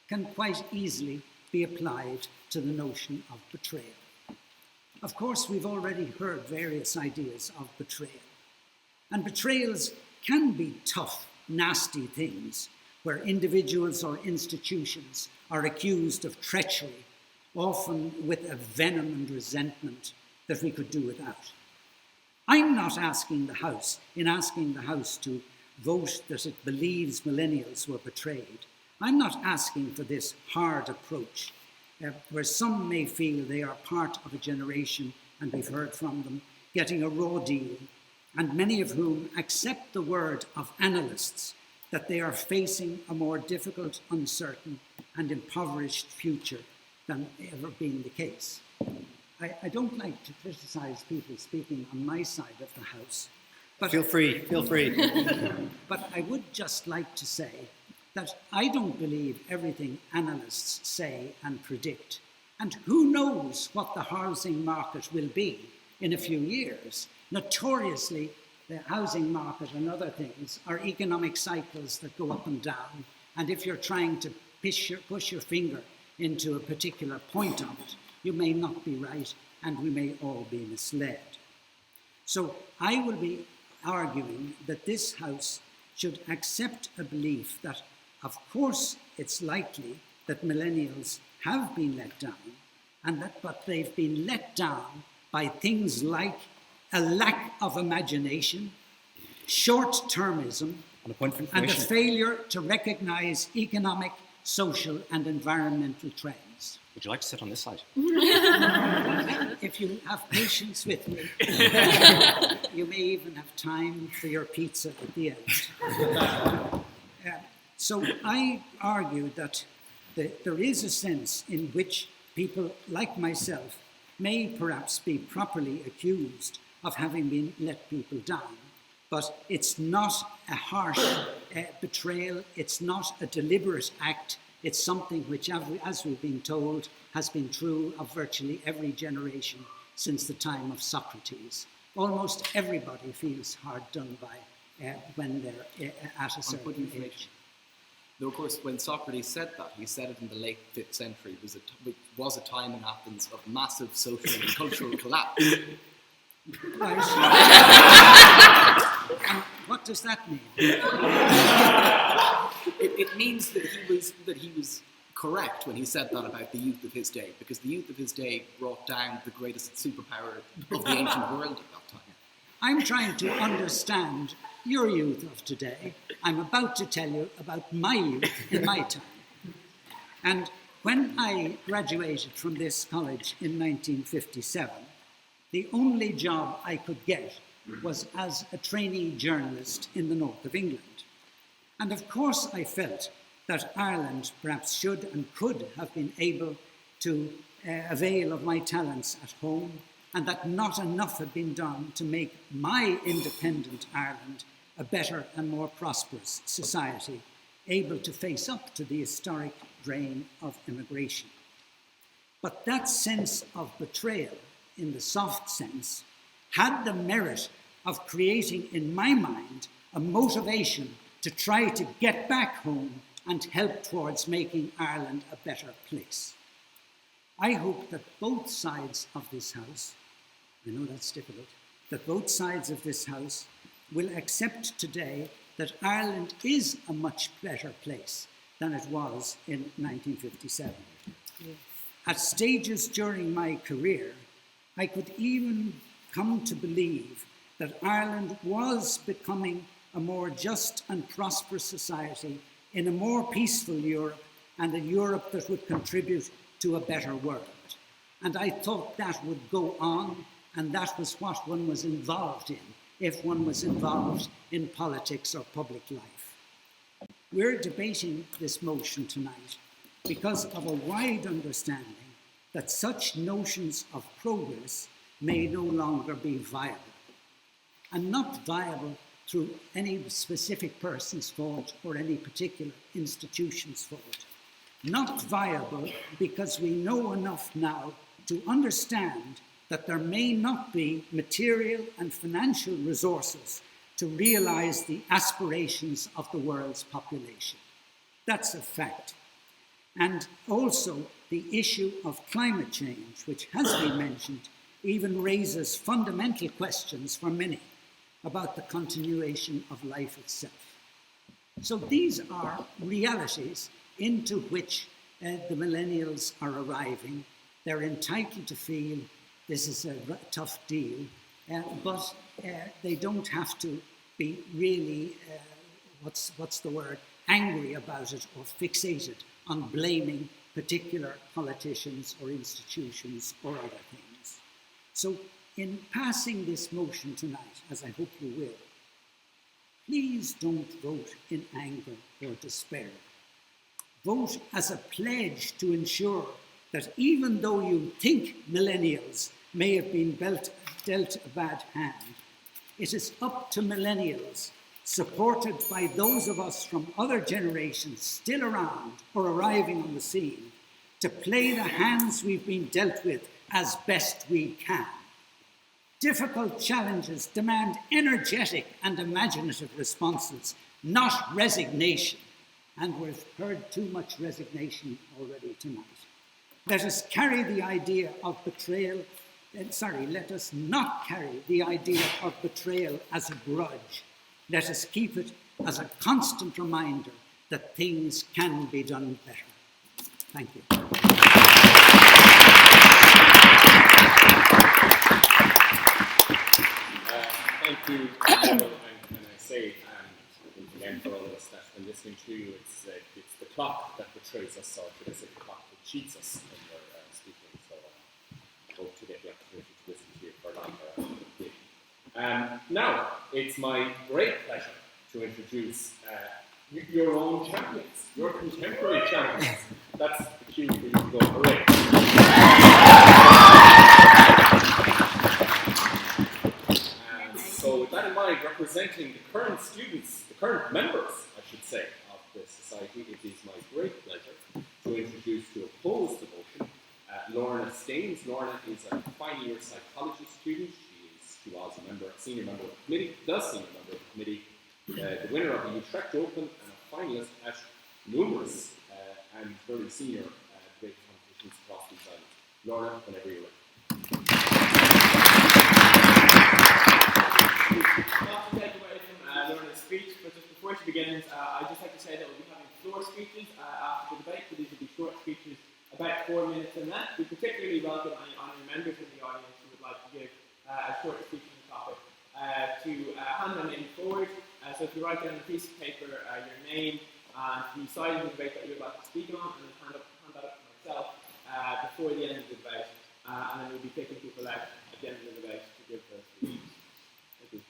can quite easily be applied to the notion of betrayal. Of course, we've already heard various ideas of betrayal. And betrayals can be tough, nasty things, where individuals or institutions are accused of treachery, often with a venom and resentment that we could do without. I'm not asking the House, to vote that it believes millennials were betrayed. I'm not asking for this hard approach, where some may feel they are part of a generation, and we've heard from them, getting a raw deal, and many of whom accept the word of analysts that they are facing a more difficult, uncertain, and impoverished future than ever been the case. I don't like to criticise people speaking on my side of the House. But
Feel free.
But I would just like to say that I don't believe everything analysts say and predict. And who knows what the housing market will be in a few years. Notoriously, the housing market and other things are economic cycles that go up and down. And if you're trying to push your finger into a particular point of it, you may not be right, and we may all be misled. So I will be arguing that this House should accept a belief that, of course, it's likely that millennials have been let down, but they've been let down by things like a lack of imagination, short-termism, and a failure to recognise economic, social, and environmental trends.
Would you like to sit on this side?
If you have patience with me, you may even have time for your pizza at the end. So I argue that there is a sense in which people like myself may perhaps be properly accused of having been let people down, but it's not a harsh betrayal, it's not a deliberate act. It's something which, as we've been told, has been true of virtually every generation since the time of Socrates. Almost everybody feels hard done by when they're at a certain age.
Though, of course, when Socrates said that, he said it in the late 5th century. It was a time in Athens of massive social and cultural collapse.
Right. And what does that mean?
It means that he was correct when he said that about the youth of his day, because the youth of his day brought down the greatest superpower of the ancient world at that time.
I'm trying to understand your youth of today. I'm about to tell you about my youth in my time. And when I graduated from this college in 1957, the only job I could get was as a trainee journalist in the north of England. And of course I felt that Ireland perhaps should and could have been able to avail of my talents at home, and that not enough had been done to make my independent Ireland a better and more prosperous society, able to face up to the historic drain of immigration. But that sense of betrayal, in the soft sense, had the merit of creating in my mind a motivation to try to get back home and help towards making Ireland a better place. I hope that both sides of this House, I know that's difficult, that both sides of this House will accept today that Ireland is a much better place than it was in 1957. Yes. At stages during my career, I could even come to believe that Ireland was becoming a more just and prosperous society in a more peaceful Europe, and a Europe that would contribute to a better world. And I thought that would go on, and that was what one was involved in, if one was involved in politics or public life. We're debating this motion tonight because of a wide understanding that such notions of progress may no longer be viable, and not viable through any specific person's fault or any particular institution's fault. Not viable because we know enough now to understand that there may not be material and financial resources to realize the aspirations of the world's population. That's a fact. And also the issue of climate change, which has been mentioned, even raises fundamental questions for many about the continuation of life itself. So these are realities into which the millennials are arriving. They're entitled to feel this is a tough deal, but they don't have to be really, what's the word, angry about it or fixated on blaming particular politicians or institutions or other things. So in passing this motion tonight, as I hope you will, please don't vote in anger or despair. Vote as a pledge to ensure that even though you think millennials may have been dealt a bad hand, it is up to millennials, supported by those of us from other generations still around or arriving on the scene, to play the hands we've been dealt with as best we can. Difficult challenges demand energetic and imaginative responses, not resignation. And we've heard too much resignation already tonight. Let us carry the idea of betrayal, let us not carry the idea of betrayal as a grudge. Let us keep it as a constant reminder that things can be done better. Thank you.
Thank you, and I say again for all of us that have been listening to you, it's the clock that betrays us, or should I say the clock that cheats us when we're speaking. So I hope to get the opportunity to listen to you for longer. Now, it's my great pleasure to introduce your own champions, your contemporary champions. That's the cue for you to go hooray. So with that in mind, representing the current students, the current members, I should say, of the society, it is my great pleasure to introduce, to oppose the motion, Lorna Staines. Lorna is a final year psychology student. She was a senior member of the committee, the senior member of the committee the winner of the Utrecht Open and a finalist at numerous and very senior debate competitions across these islands. Lorna, whenever you're ready.
Not to take away from Lorna's speech, but just before she begins, I'd just like to say that we'll be having floor speeches after the debate, but these will be short speeches, about 4 minutes in length. We particularly welcome any honorary members in the audience who would like to give a short speech on the topic to hand them in forward. So if you write down on a piece of paper your name and the side of the debate that you would like to speak on, and then hand that up to myself before the end of the debate, and then we'll be picking people out at the end of the debate to give their speeches. Thank you.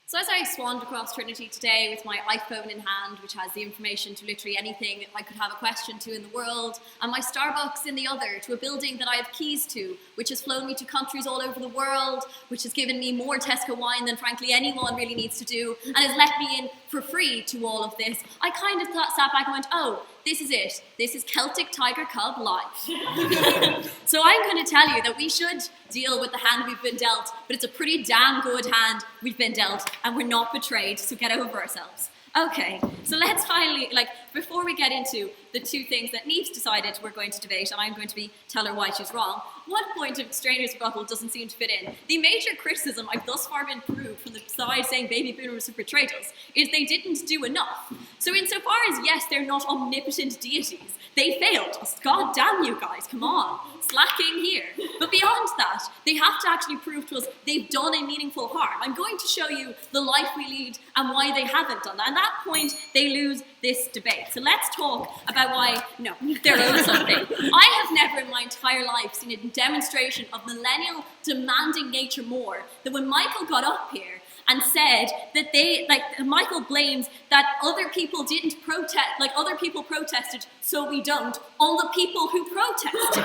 So as I swanned across Trinity today with my iPhone in hand, which has the information to literally anything I could have a question to in the world, and my Starbucks in the other, to a building that I have keys to, which has flown me to countries all over the world, which has given me more Tesco wine than frankly anyone really needs to do, and has let me in for free to all of this, I kind of sat back and went, oh, this is it. This is Celtic Tiger Cub life. So I'm going to tell you that we should deal with the hand we've been dealt, but it's a pretty damn good hand we've been dealt, and we're not betrayed, so get over ourselves. Okay, so let's finally, before we get into the two things that Neve's decided we're going to debate, and I'm going to tell her why she's wrong, one point of Stranger's rebuttal doesn't seem to fit in. The major criticism I've thus far been proved from the side saying baby boomers have betrayed us is they didn't do enough. So insofar as, yes, they're not omnipotent deities, they failed us. God damn you guys, come on. Slacking here. But beyond that, they have to actually prove to us they've done a meaningful harm. I'm going to show you the life we lead and why they haven't done that. And at that point, they lose this debate. So let's talk about why, no, they're owed something. I have never in my entire life seen a demonstration of millennial demanding nature more than when Michael got up here and said that Michael blames that other people didn't protest, other people protested, so we don't, on the people who protested.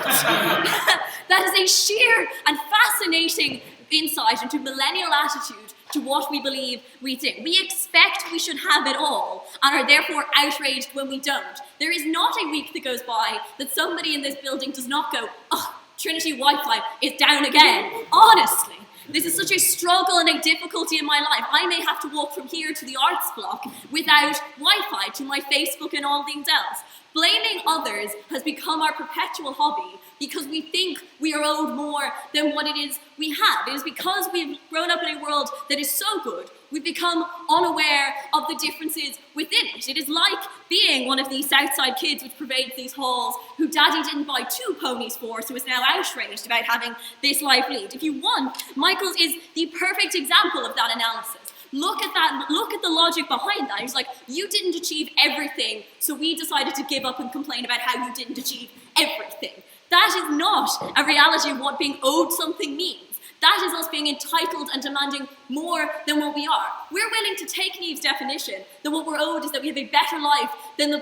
That is a sheer and fascinating insight into millennial attitude to what we believe we think. We expect we should have it all and are therefore outraged when we don't. There is not a week that goes by that somebody in this building does not go, oh, Trinity Wi-Fi is down again. Honestly. This is such a struggle and a difficulty in my life. I may have to walk from here to the arts block without Wi-Fi to my Facebook and all things else. Blaming others has become our perpetual hobby because we think we are owed more than what it is we have. It is because we've grown up in a world that is so good, we've become unaware of the differences within it. It is like being one of these Southside kids which pervades these halls who daddy didn't buy 2 ponies for, so is now outraged about having this life lead. If you want, Michael's is the perfect example of that analysis. Look at that, look at the logic behind that. He's like, you didn't achieve everything, so we decided to give up and complain about how you didn't achieve everything. That is not a reality of what being owed something means. That is us being entitled and demanding more than what we are. We're willing to take Neve's definition that what we're owed is that we have a better life than the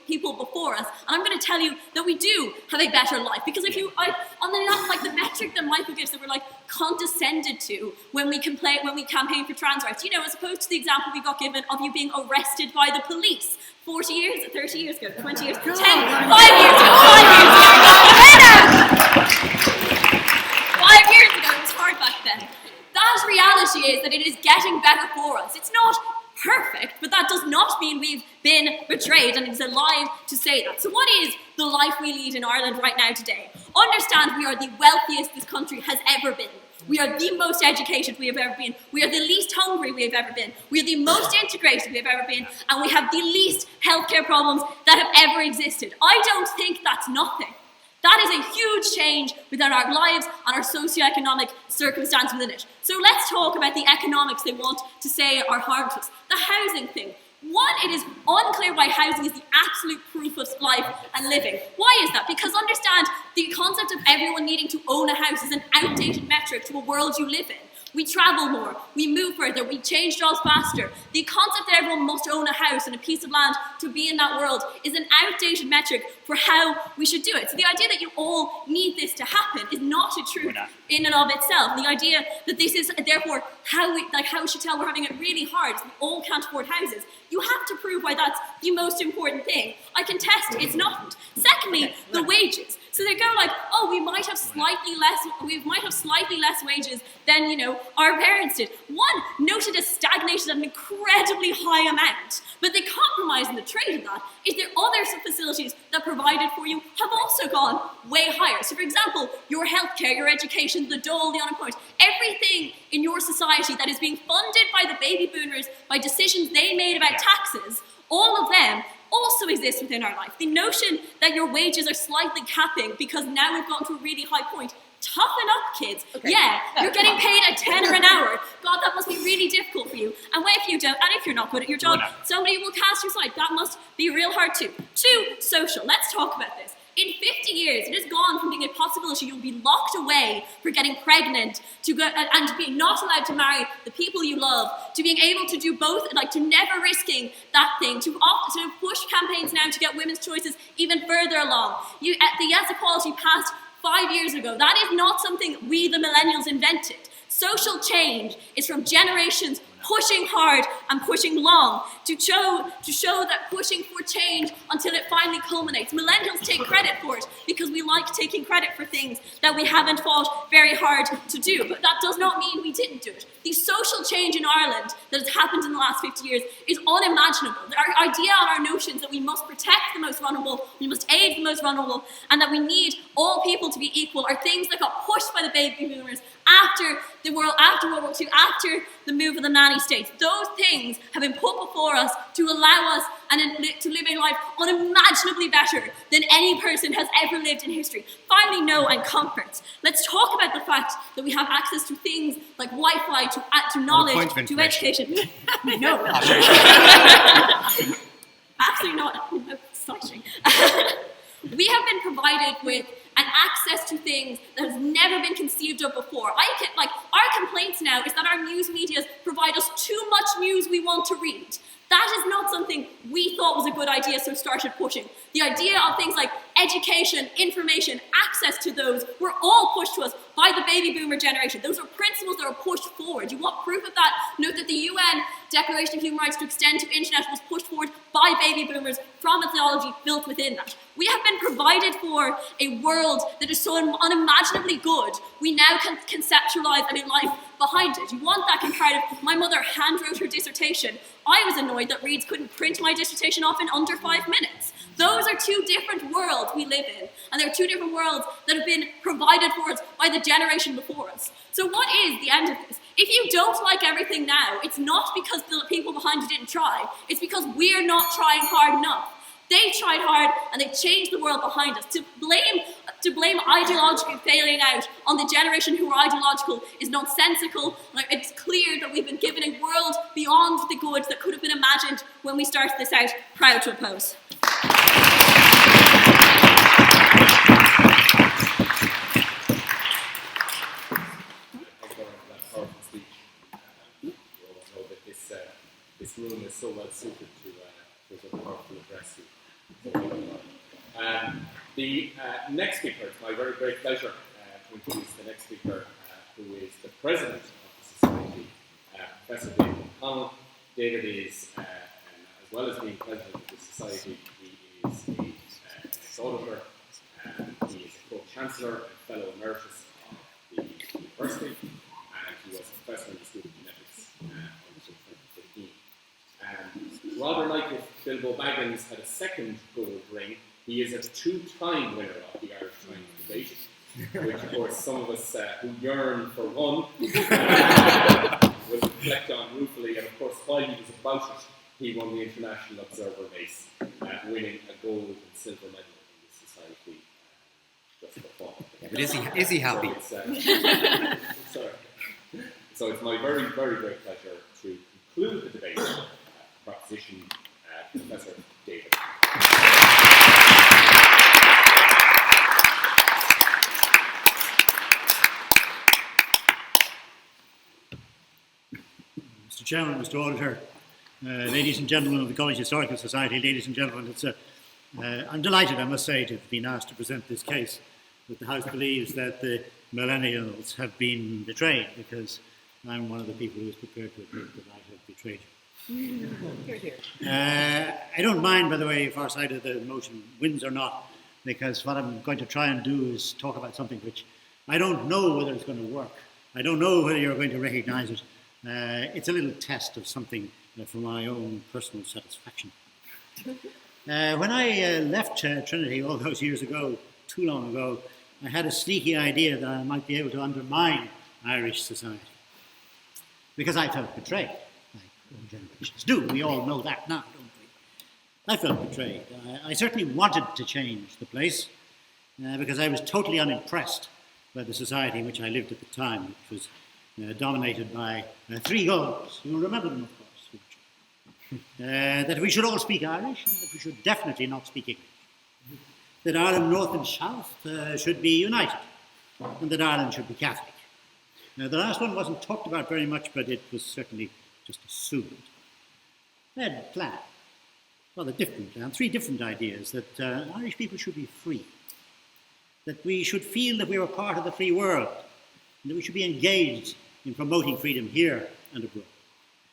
people before us. And I'm going to tell you that we do have a better life. Because if you, the metric that Michael gives that we're condescended to when we campaign for trans rights, as opposed to the example we got given of you being arrested by the police 30 years ago, 20 years, 10, 5 years ago, 5 years ago, it was hard back then. That reality is that it is getting better for us. It's not perfect, but that does not mean we've been betrayed, and it's a lie to say that. So what is the life we lead in Ireland right now today? Understand we are the wealthiest this country has ever been. We are the most educated we have ever been. We are the least hungry we have ever been. We are the most integrated we have ever been. And we have the least healthcare problems that have ever existed. I don't think that's nothing. That is a huge change within our lives and our socioeconomic circumstance within it. So let's talk about the economics they want to say are harm to us. The housing thing. One, it is unclear why housing is the absolute proof of life and living. Why is that? Because understand, the concept of everyone needing to own a house is an outdated metric to a world you live in. We travel more, we move further, we change jobs faster. The concept that everyone must own a house and a piece of land to be in that world is an outdated metric for how we should do it. So the idea that you all need this to happen is not a truth in and of itself. The idea that this is therefore how we should tell we're having it really hard is we all can't afford houses. You have to prove why that's the most important thing. I can test it's not. Secondly, the wages. So they go like, oh, we might have slightly less wages than, you know, our parents did. One noted as stagnated at an incredibly high amount, but the compromise in the trade of that is that other facilities that provided for you have also gone way higher. So for example, your healthcare, your education, the dole, the unemployed, everything in your society that is being funded by the baby boomers, by decisions they made about taxes, all of them also exists within our life. The notion that your wages are slightly capping because now we've gotten to a really high point. Toughen up, kids. Okay. Yeah, you're getting paid a tenner an hour. God, that must be really difficult for you. And if you don't, and if you're not good at your job, somebody will cast you aside. That must be real hard too. 2, social. Let's talk about this. In 50 years, it has gone from being a possibility you'll be locked away for getting pregnant to go, and being not allowed to marry the people you love, to being able to do both, like to never risking that thing, to push campaigns now to get women's choices even further along. The Yes Equality passed 5 years ago. That is not something we, the millennials, invented. Social change is from generations pushing hard and pushing long to show that pushing for change until it finally culminates. Millennials take credit for it because we like taking credit for things that we haven't fought very hard to do. But that does not mean we didn't do it. The social change in Ireland that has happened in the last 50 years is unimaginable. Our idea and our notions that we must protect the most vulnerable, we must aid the most vulnerable, and that we need all people to be equal are things that got pushed by the baby boomers after World War II, after the move of the nanny states. Those things have been put before us to allow us to live a life unimaginably better than any person has ever lived in history. Finally, and comforts. Let's talk about the fact that we have access to things like Wi-Fi, to knowledge, to education. No. Absolutely not. Exciting. We have been provided with an access to things that has never been conceived of before. Our complaints now is that our news medias provide us too much news we want to read. That is not something we thought was a good idea, so started pushing. The idea of things like education, information, access to those were all pushed to us by the baby boomer generation. Those are principles that are pushed forward. You want proof of that? Note that the UN Declaration of Human Rights to extend to internet was pushed forward by baby boomers from a theology built within that. We have been provided for a world that is so unimaginably good, we now can conceptualize life behind it. You want that comparative? My mother hand-wrote her dissertation. I was annoyed that Reeds couldn't print my dissertation off in under 5 minutes. Those are two different worlds we live in, and they're two different worlds that have been provided for us by the generation before us. So what is the end of this? If you don't like everything now, it's not because the people behind you didn't try, it's because we're not trying hard enough. They tried hard and they changed the world behind us. To blame ideological failing out on the generation who are ideological is nonsensical. It's clear that we've been given a world beyond the goods that could have been imagined when we started this out. Proud to oppose.
This room is so well suited to a powerful address. The next speaker, it's my very great pleasure to introduce the next speaker, who is the president of the Society, Professor David O'Connell. David is, as well as being president of the Society, he is an ex-auditor, he is a co-chancellor and fellow emeritus of the university, and he was a professor in the School of Genetics until 2015. Rather like if Bilbo Baggins had a second gold ring, he is a 2-time winner of the Irish Times debate, which of course some of us who yearn for one will reflect on ruefully, and of course while he was about it, he won the International Observer race, winning a gold and silver medal in the Society just for fun.
But is he happy?
So it's my very, very great pleasure to conclude the debate. Proposition, Professor David.
Mr. Chairman, Mr. Auditor, ladies and gentlemen of the College Historical Society, ladies and gentlemen, I'm delighted, I must say, to have been asked to present this case. But the House believes that the millennials have been betrayed, because I'm one of the people who is prepared to admit that I have betrayed you. I don't mind, by the way, if our side of the motion wins or not, because what I'm going to try and do is talk about something which I don't know whether it's going to work. I don't know whether you're going to recognize it. It's a little test of something for my own personal satisfaction. When I left Trinity all those years ago, too long ago, I had a sneaky idea that I might be able to undermine Irish society. Because I felt betrayed, like all generations do. We all know that now, don't we? I felt betrayed. I certainly wanted to change the place because I was totally unimpressed by the society in which I lived at the time, which was dominated by three goals. You'll remember them, of course. That we should all speak Irish, and that we should definitely not speak English. That Ireland, North and South, should be united, and that Ireland should be Catholic. Now, the last one wasn't talked about very much, but it was certainly just assumed. I had a plan, rather different plan, three different ideas, that Irish people should be free, that we should feel that we were part of the free world, and that we should be engaged in promoting freedom here and abroad.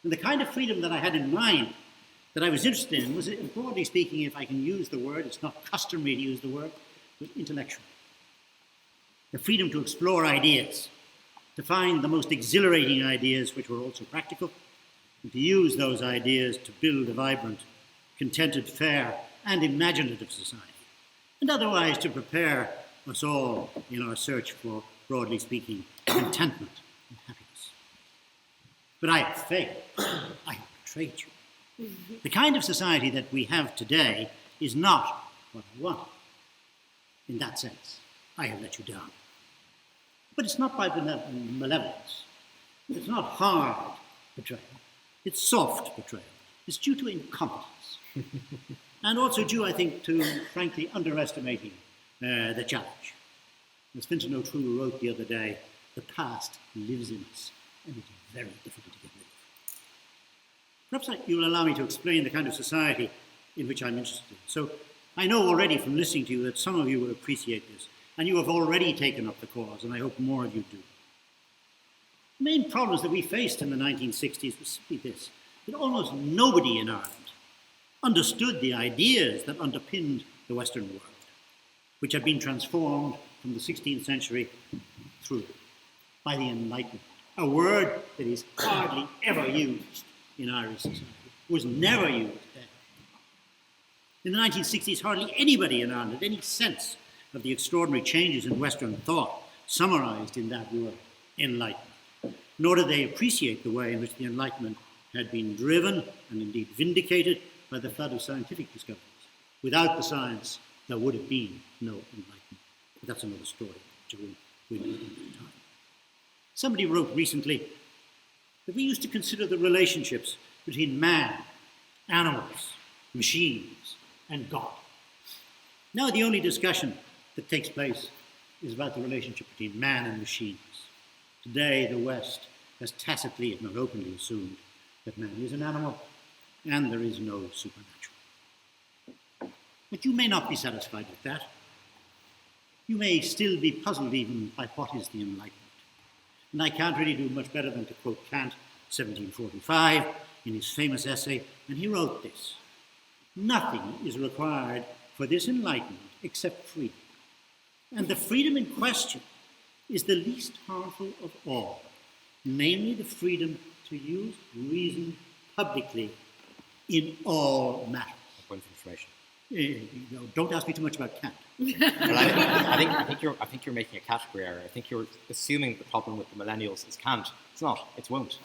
And the kind of freedom that I had in mind, that I was interested in, was, broadly speaking, if I can use the word, it's not customary to use the word, but intellectual. The freedom to explore ideas, to find the most exhilarating ideas which were also practical, and to use those ideas to build a vibrant, contented, fair, and imaginative society, and otherwise to prepare us all in our search for, broadly speaking, contentment and happiness. But I have failed. I have betrayed you. The kind of society that we have today is not what I want. In that sense, I have let you down. But it's not by malevolence. It's not hard betrayal. It's soft betrayal. It's due to incompetence. And also due, I think, to, frankly, underestimating the challenge. As Vincent O'Toole wrote the other day, the past lives in us, and it is very difficult to get rid of. Perhaps you will allow me to explain the kind of society in which I'm interested in. So I know already from listening to you that some of you will appreciate this, and you have already taken up the cause, and I hope more of you do. The main problems that we faced in the 1960s was simply this, that almost nobody in Ireland understood the ideas that underpinned the Western world, which had been transformed from the 16th century through by the Enlightenment, a word that is hardly ever used in Irish society, was never used then. In the 1960s, hardly anybody in Ireland had any sense of the extraordinary changes in Western thought summarized in that word, Enlightenment. Nor did they appreciate the way in which the Enlightenment had been driven and indeed vindicated by the flood of scientific discoveries. Without the science, there would have been no Enlightenment. But that's another story, which I won't really get into time. Somebody wrote recently that we used to consider the relationships between man, animals, machines, and God. Now the only discussion that takes place is about the relationship between man and machines. Today, the West has tacitly, if not openly, assumed that man is an animal and there is no supernatural. But you may not be satisfied with that. You may still be puzzled even by what is the Enlightenment. And I can't really do much better than to quote Kant, 1745, in his famous essay, and he wrote this: "Nothing is required for this enlightenment except freedom. And the freedom in question is the least harmful of all, namely the freedom to use reason publicly in all matters."
Point of information.
Don't ask me too much about Kant.
Well, I think you're making a category error. I think you're assuming the problem with the millennials is Kant. It's not. It's won't.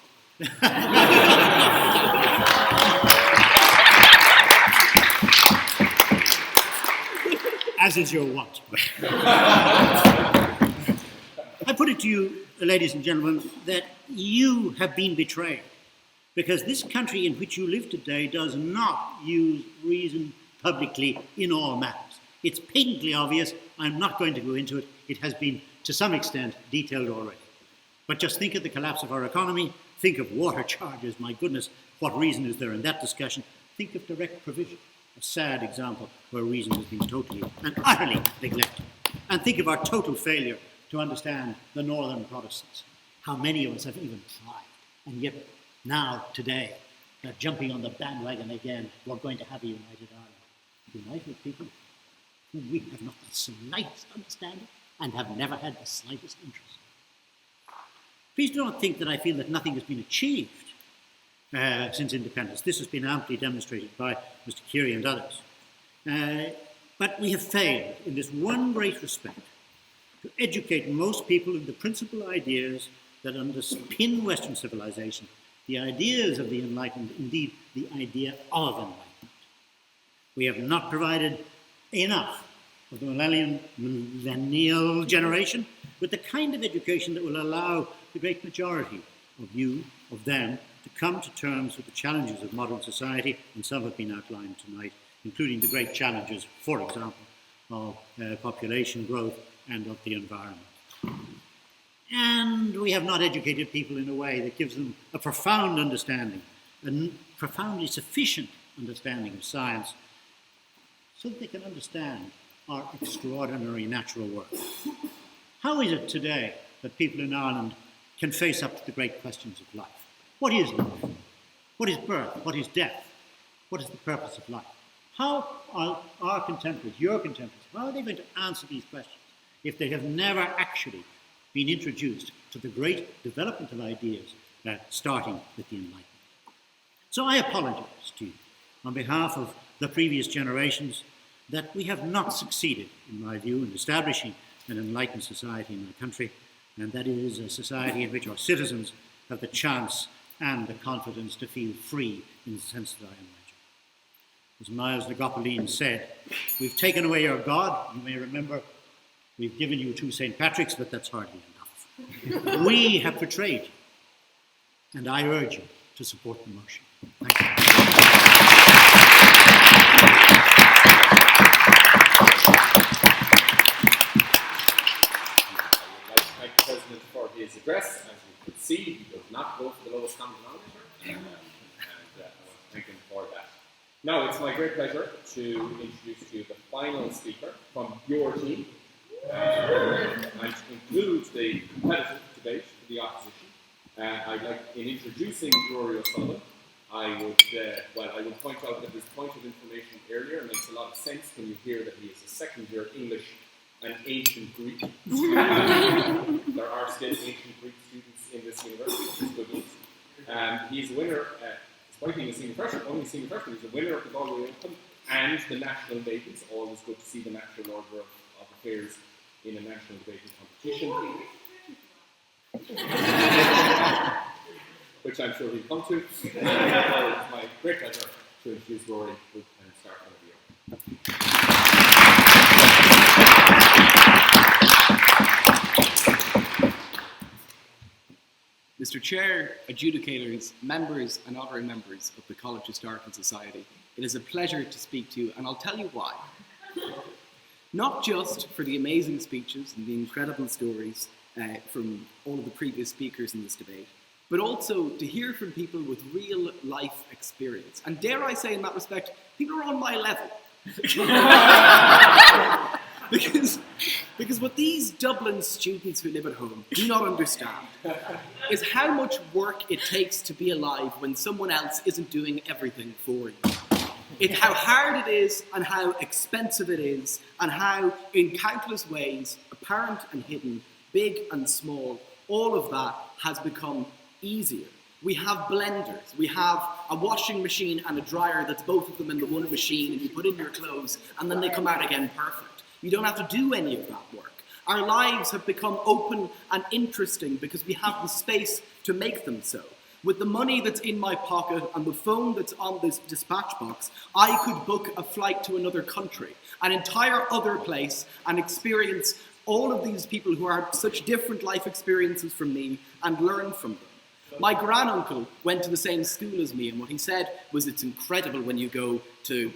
As is your want. I put it to you, ladies and gentlemen, that you have been betrayed, because this country in which you live today does not use reason publicly in all matters. It's patently obvious. I'm not going to go into it. It has been, to some extent, detailed already. But just think of the collapse of our economy. Think of water charges. My goodness, what reason is there in that discussion? Think of direct provision, a sad example where reason has been totally and utterly neglected. And think of our total failure to understand the Northern Protestants. How many of us have even tried? And yet now, today, they're jumping on the bandwagon again. We're going to have a united Ireland. United people? whom we have not the slightest understanding and have never had the slightest interest in. Please do not think that I feel that nothing has been achieved since independence. This has been amply demonstrated by Mr. Keary and others. But we have failed in this one great respect to educate most people in the principal ideas that underpin Western civilization, the ideas of the Enlightened, indeed the idea of enlightenment. We have not provided enough of the millennial generation with the kind of education that will allow the great majority of you, of them, to come to terms with the challenges of modern society, and some have been outlined tonight, including the great challenges, for example, of population growth and of the environment. And we have not educated people in a way that gives them a profound understanding, a profoundly sufficient understanding of science, so that they can understand our extraordinary natural worth. How is it today that people in Ireland can face up to the great questions of life? What is life? What is birth? What is death? What is the purpose of life? How are our contemporaries, your contemporaries, how are they going to answer these questions if they have never actually been introduced to the great development of ideas starting with the Enlightenment? So I apologize to you on behalf of the previous generations that we have not succeeded, in my view, in establishing an enlightened society in our country, and that it is a society in which our citizens have the chance and the confidence to feel free in the sense that I imagine. As Miles Legopoline said, we've taken away your God. You may remember we've given you 2 St. Patrick's, but that's hardly enough. We have betrayed you, and I urge you to support the motion. Thank you.
President for his address. As you could see, he does not go for the lowest common denominator, and I want to thank him for that. Now, it's my great pleasure to introduce to you the final speaker from your team, and to conclude the competitive debate for the opposition. I'd like, in introducing Rory O'Sullivan, I would point out that his point of information earlier makes a lot of sense when you hear that he is a second-year English and ancient Greek. There are still ancient Greek students in this university, which is good news. He's a winner, despite being a senior freshman, only a senior freshman, he's a winner of the Galway Open and the national debates. Always good to see the natural order of affairs in a national debating competition. Which I'm sure he'll come to. It's my great pleasure to introduce Rory and start from the
Mr. Chair, adjudicators, members and honorary members of the College Historical Society, it is a pleasure to speak to you, and I'll tell you why. Not just for the amazing speeches and the incredible stories from all of the previous speakers in this debate, but also to hear from people with real life experience. And dare I say in that respect, people are on my level. Because what these Dublin students who live at home do not understand is how much work it takes to be alive when someone else isn't doing everything for you. How hard it is and how expensive it is, and how in countless ways, apparent and hidden, big and small, all of that has become easier. We have blenders, we have a washing machine and a dryer that's both of them in the one machine, and you put in your clothes and then they come out again perfect. You don't have to do any of that work. Our lives have become open and interesting because we have the space to make them so. With the money that's in my pocket and the phone that's on this dispatch box, I could book a flight to another country, an entire other place, and experience all of these people who are such different life experiences from me and learn from them. My granduncle went to the same school as me, and what he said was, it's incredible when you go to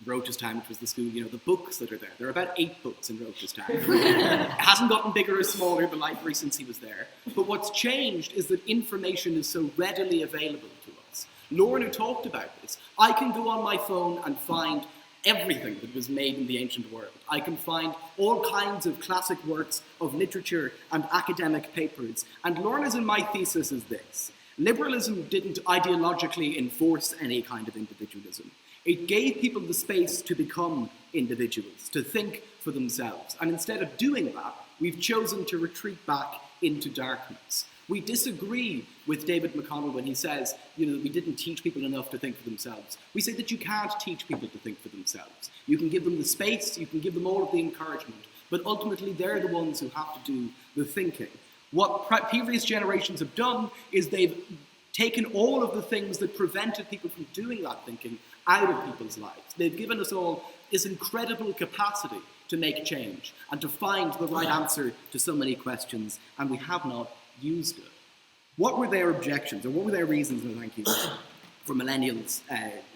Rochestown, which was the school, the books that are there. There are about 8 books in Rochestown. It hasn't gotten bigger or smaller, the library, since he was there. But what's changed is that information is so readily available to us. Lauren, who talked about this, I can go on my phone and find everything that was made in the ancient world. I can find all kinds of classic works of literature and academic papers. And Lorna's in my thesis is this: liberalism didn't ideologically enforce any kind of individualism. It gave people the space to become individuals to think for themselves. And instead of doing that, we've chosen to retreat back into darkness. We disagree with David McConnell when he says, that we didn't teach people enough to think for themselves. We say that you can't teach people to think for themselves. You can give them the space, you can give them all of the encouragement, but ultimately they're the ones who have to do the thinking. What previous generations have done is they've taken all of the things that prevented people from doing that thinking out of people's lives. They've given us all this incredible capacity to make change and to find the right answer to so many questions, and we have not used it. What were their objections, or what were their reasons, and thank you, for millennials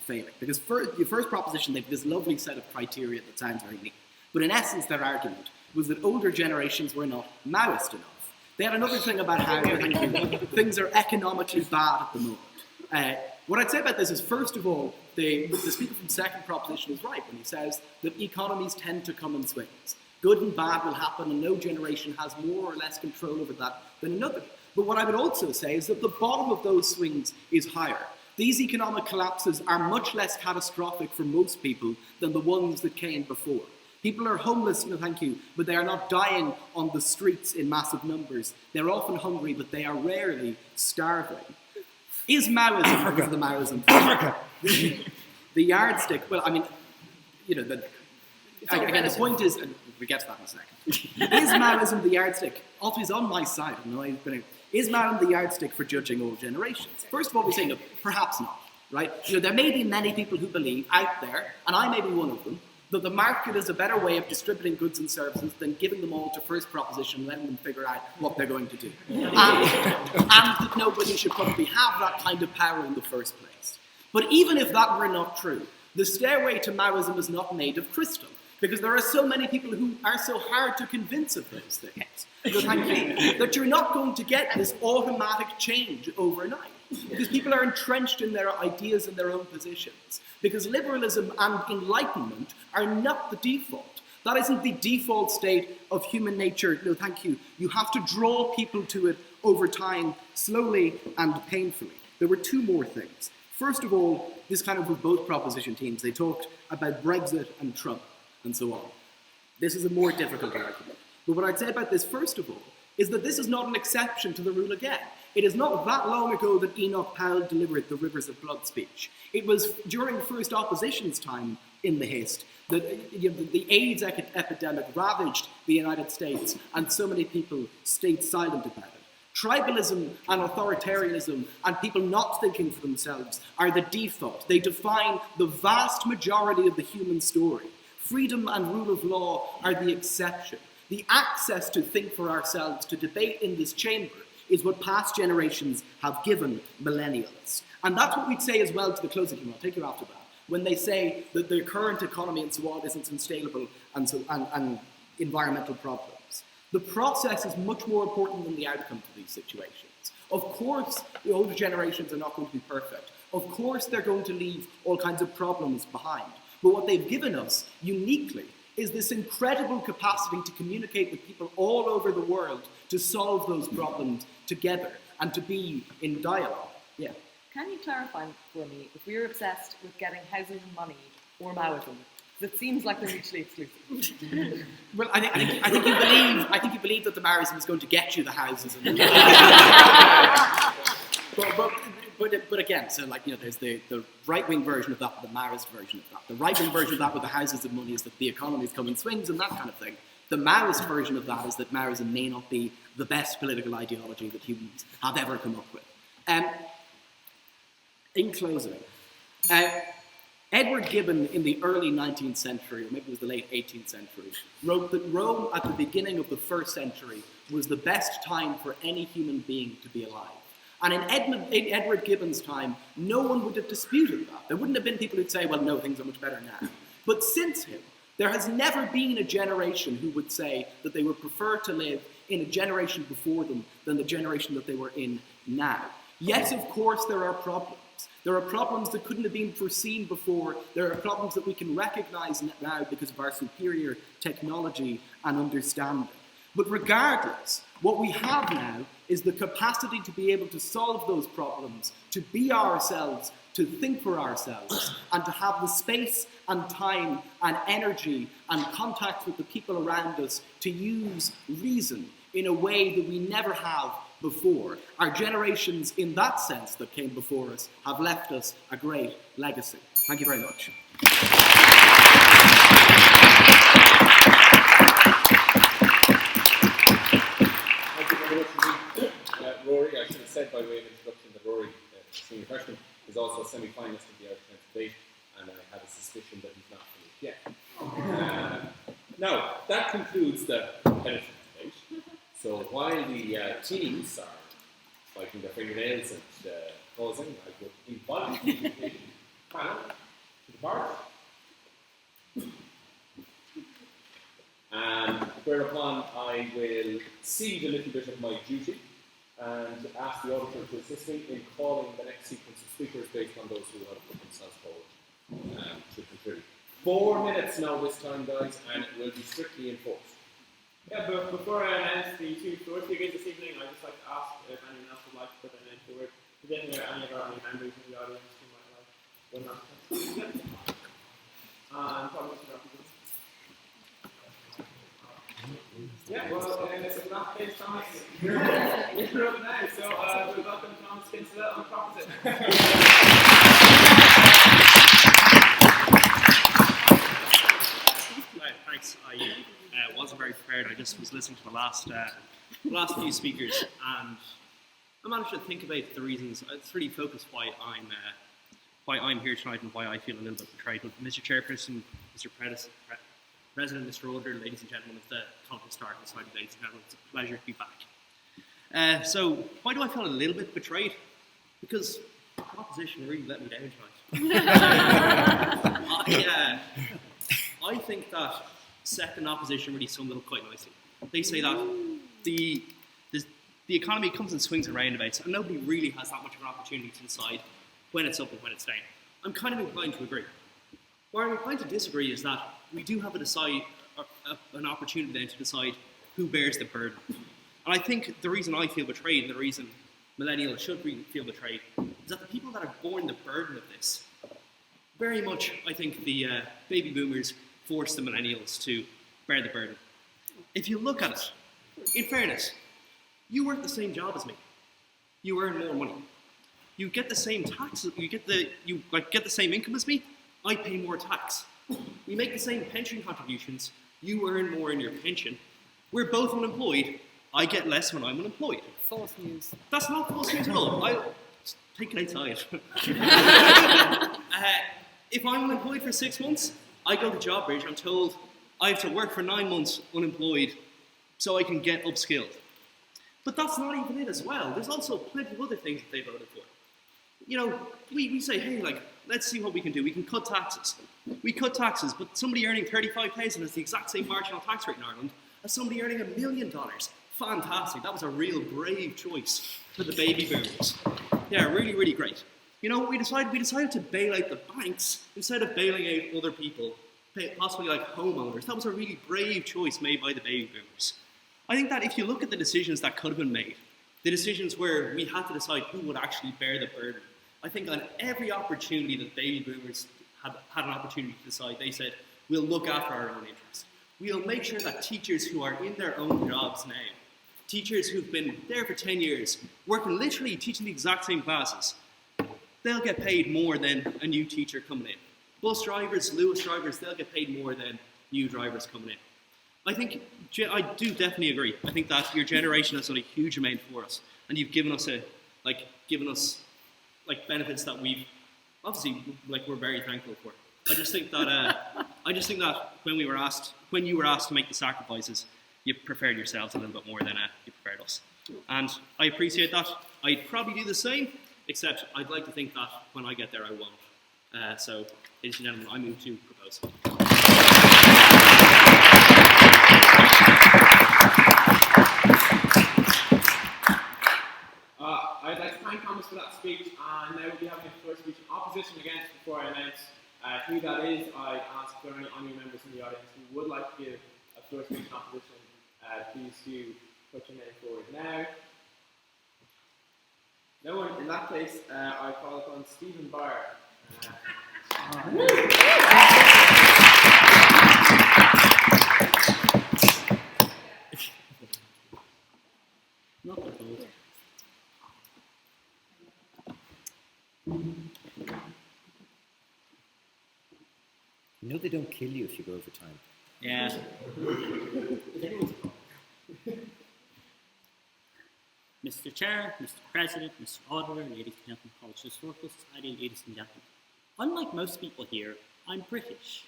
failing? Because the first proposition, they have this lovely set of criteria that sounds very neat, but in essence their argument was that older generations were not Maoist enough. They had another thing about how things are economically bad at the moment. What I'd say about this is, first of all, the speaker from second proposition is right when he says that economies tend to come in swings. Good and bad will happen, and no generation has more or less control over that than another. But what I would also say is that the bottom of those swings is higher. These economic collapses are much less catastrophic for most people than the ones that came before. People are homeless, but they are not dying on the streets in massive numbers. They're often hungry, but they are rarely starving. Is Maoism, because of the Maoism, the yardstick? Well, the point is, and we'll get to that in a second. Is Maoism the yardstick? Always on my side. Is Maoism the yardstick for judging all generations? First of all, we say no, perhaps not. Right? There may be many people who believe out there, and I may be one of them, that the market is a better way of distributing goods and services than giving them all to first proposition and letting them figure out what they're going to do. And that nobody should probably have that kind of power in the first place. But even if that were not true, the stairway to Maoism is not made of crystal, because there are so many people who are so hard to convince of those things that you're not going to get this automatic change overnight, because people are entrenched in their ideas and their own positions. Because liberalism and enlightenment are not the default. That isn't the default state of human nature. No, thank you. You have to draw people to it over time, slowly and painfully. There were two more things. First of all, this kind of with both proposition teams, they talked about Brexit and Trump and so on. This is a more difficult argument. But what I'd say about this, first of all, is that this is not an exception to the rule again. It is not that long ago that Enoch Powell delivered the Rivers of Blood speech. It was during first opposition's time in the Hist that the AIDS epidemic ravaged the United States, and so many people stayed silent about it. Tribalism and authoritarianism and people not thinking for themselves are the default. They define the vast majority of the human story. Freedom and rule of law are the exception. The access to think for ourselves, to debate in this chamber, is what past generations have given millennials. And that's what we'd say as well to the closing team. I'll take you after that. When they say that the current economy and so on isn't sustainable and environmental problems. The process is much more important than the outcome to these situations. Of course, the older generations are not going to be perfect. Of course, they're going to leave all kinds of problems behind. But what they've given us, uniquely, is this incredible capacity to communicate with people all over the world to solve those problems together and to be in dialogue. Yeah.
Can you clarify for me if we're obsessed with getting houses and money or Maoism? Because it seems like they're mutually exclusive.
Well, I think you believe that the Maoism is going to get you the houses and But again, so there's the right-wing version of that, the Maoist version of that. The right-wing version of that with the houses and money is that the economies come in swings and that kind of thing. The Maoist version of that is that Maoism may not be the best political ideology that humans have ever come up with. In closing, Edward Gibbon in the early 19th century, or maybe it was the late 18th century, wrote that Rome at the beginning of the first century was the best time for any human being to be alive. And in Edward Gibbon's time, no one would have disputed that. There wouldn't have been people who'd say, well, no, things are much better now. But since him, there has never been a generation who would say that they would prefer to live in a generation before them than the generation that they were in now. Yes, of course, there are problems. There are problems that couldn't have been foreseen before. There are problems that we can recognize now because of our superior technology and understanding. But regardless, what we have now is the capacity to be able to solve those problems, to be ourselves, to think for ourselves, and to have the space and time and energy and contact with the people around us to use reason in a way that we never have before. Our generations, in that sense, that came before us, have left us a great legacy. Thank you very much.
Thank you very much indeed. Rory, I should have said by way of introduction that Rory, senior freshman, is also a semi-finalist in the Irish debate, and I have a suspicion that he's not finished yet. Now, that concludes the penetrative debate. So while the teams are biting their fingernails and pausing, I would invite the panel to the bar. And whereupon I will cede a little bit of my duty and ask the auditor to assist me in calling the next sequence of speakers based on those who have put themselves forward to contribute. 4 minutes now this time, guys, and it will be strictly enforced.
Yeah, but before I announce the two floor speakers this evening, I'd just like to ask if anyone else would like to put their name forward. We didn't hear any of our members in the audience who might like one or two. And probably some representatives. Yeah, well, in that case, Thomas, you're up now. So we welcome Thomas Kinsella on the proposition.
Thanks. I wasn't very prepared. I just was listening to the last few speakers, and I managed to think about the reasons. It's really focused why I'm here tonight and why I feel a little bit betrayed. But Mr. Chairperson, Mr. President, Mr. Auditor, ladies and gentlemen of the Conference Start Society, ladies and gentlemen, it's a pleasure to be back. So why do I feel a little bit betrayed? Because the opposition really let me down tonight. I think that second opposition really summed it up quite nicely. They say that the economy comes in swings and roundabouts, and nobody really has that much of an opportunity to decide when it's up and when it's down. I'm kind of inclined to agree. Where I'm inclined to disagree is that we do have an opportunity then to decide who bears the burden. And I think the reason I feel betrayed and the reason millennials should feel betrayed is that the people that have borne the burden of this, very much, I think the baby boomers forced the millennials to bear the burden. If you look at it, in fairness, you work the same job as me. You earn more money. You get the same taxes. You get the same income as me. I pay more tax. We make the same pension contributions. You earn more in your pension. We're both unemployed. I get less when I'm unemployed.
False news.
That's not false news at all. I'll take it outside. If I'm unemployed for 6 months, I go to JobBridge. I'm told I have to work for 9 months unemployed so I can get upskilled. But that's not even it as well. There's also plenty of other things that they voted for. You know, we say, hey, let's see what we can do. We can cut taxes. We cut taxes, but somebody earning $35,000 has the exact same marginal tax rate in Ireland as somebody earning $1 million. Fantastic. That was a real brave choice for the baby boomers. Yeah, really, really great. You know, we decided to bail out the banks instead of bailing out other people, possibly like homeowners. That was a really brave choice made by the baby boomers. I think that if you look at the decisions that could have been made, the decisions where we had to decide who would actually bear the burden, I think on every opportunity that baby boomers had an opportunity to decide, they said, we'll look after our own interests. We'll make sure that teachers who are in their own jobs now, teachers who've been there for 10 years, working literally teaching the exact same classes, they'll get paid more than a new teacher coming in. Bus drivers, Lewis drivers, they'll get paid more than new drivers coming in. I do definitely agree. I think that your generation has done a huge amount for us, and you've given us benefits that we've obviously we're very thankful for. I just think that when you were asked to make the sacrifices, you prepared yourselves a little bit more than you prepared us, and I appreciate that. I'd probably do the same, except I'd like to think that when I get there, I won't. So, ladies and gentlemen, I move to propose.
I'd like to thank Thomas for that speech, and now we'll be having a first speech in opposition against before I announce who that is. I ask if there are any honorary members in the audience who would like to give a first speech in opposition please do put your name forward now. No one. In that case, I call upon Stephen Barr.
Not that old.
You know they don't kill you if you go over time.
Yeah. Mr. Chair, Mr. President, Mr. Auditor, ladies and gentlemen, College Historical Society, ladies and gentlemen. Unlike most people here, I'm British.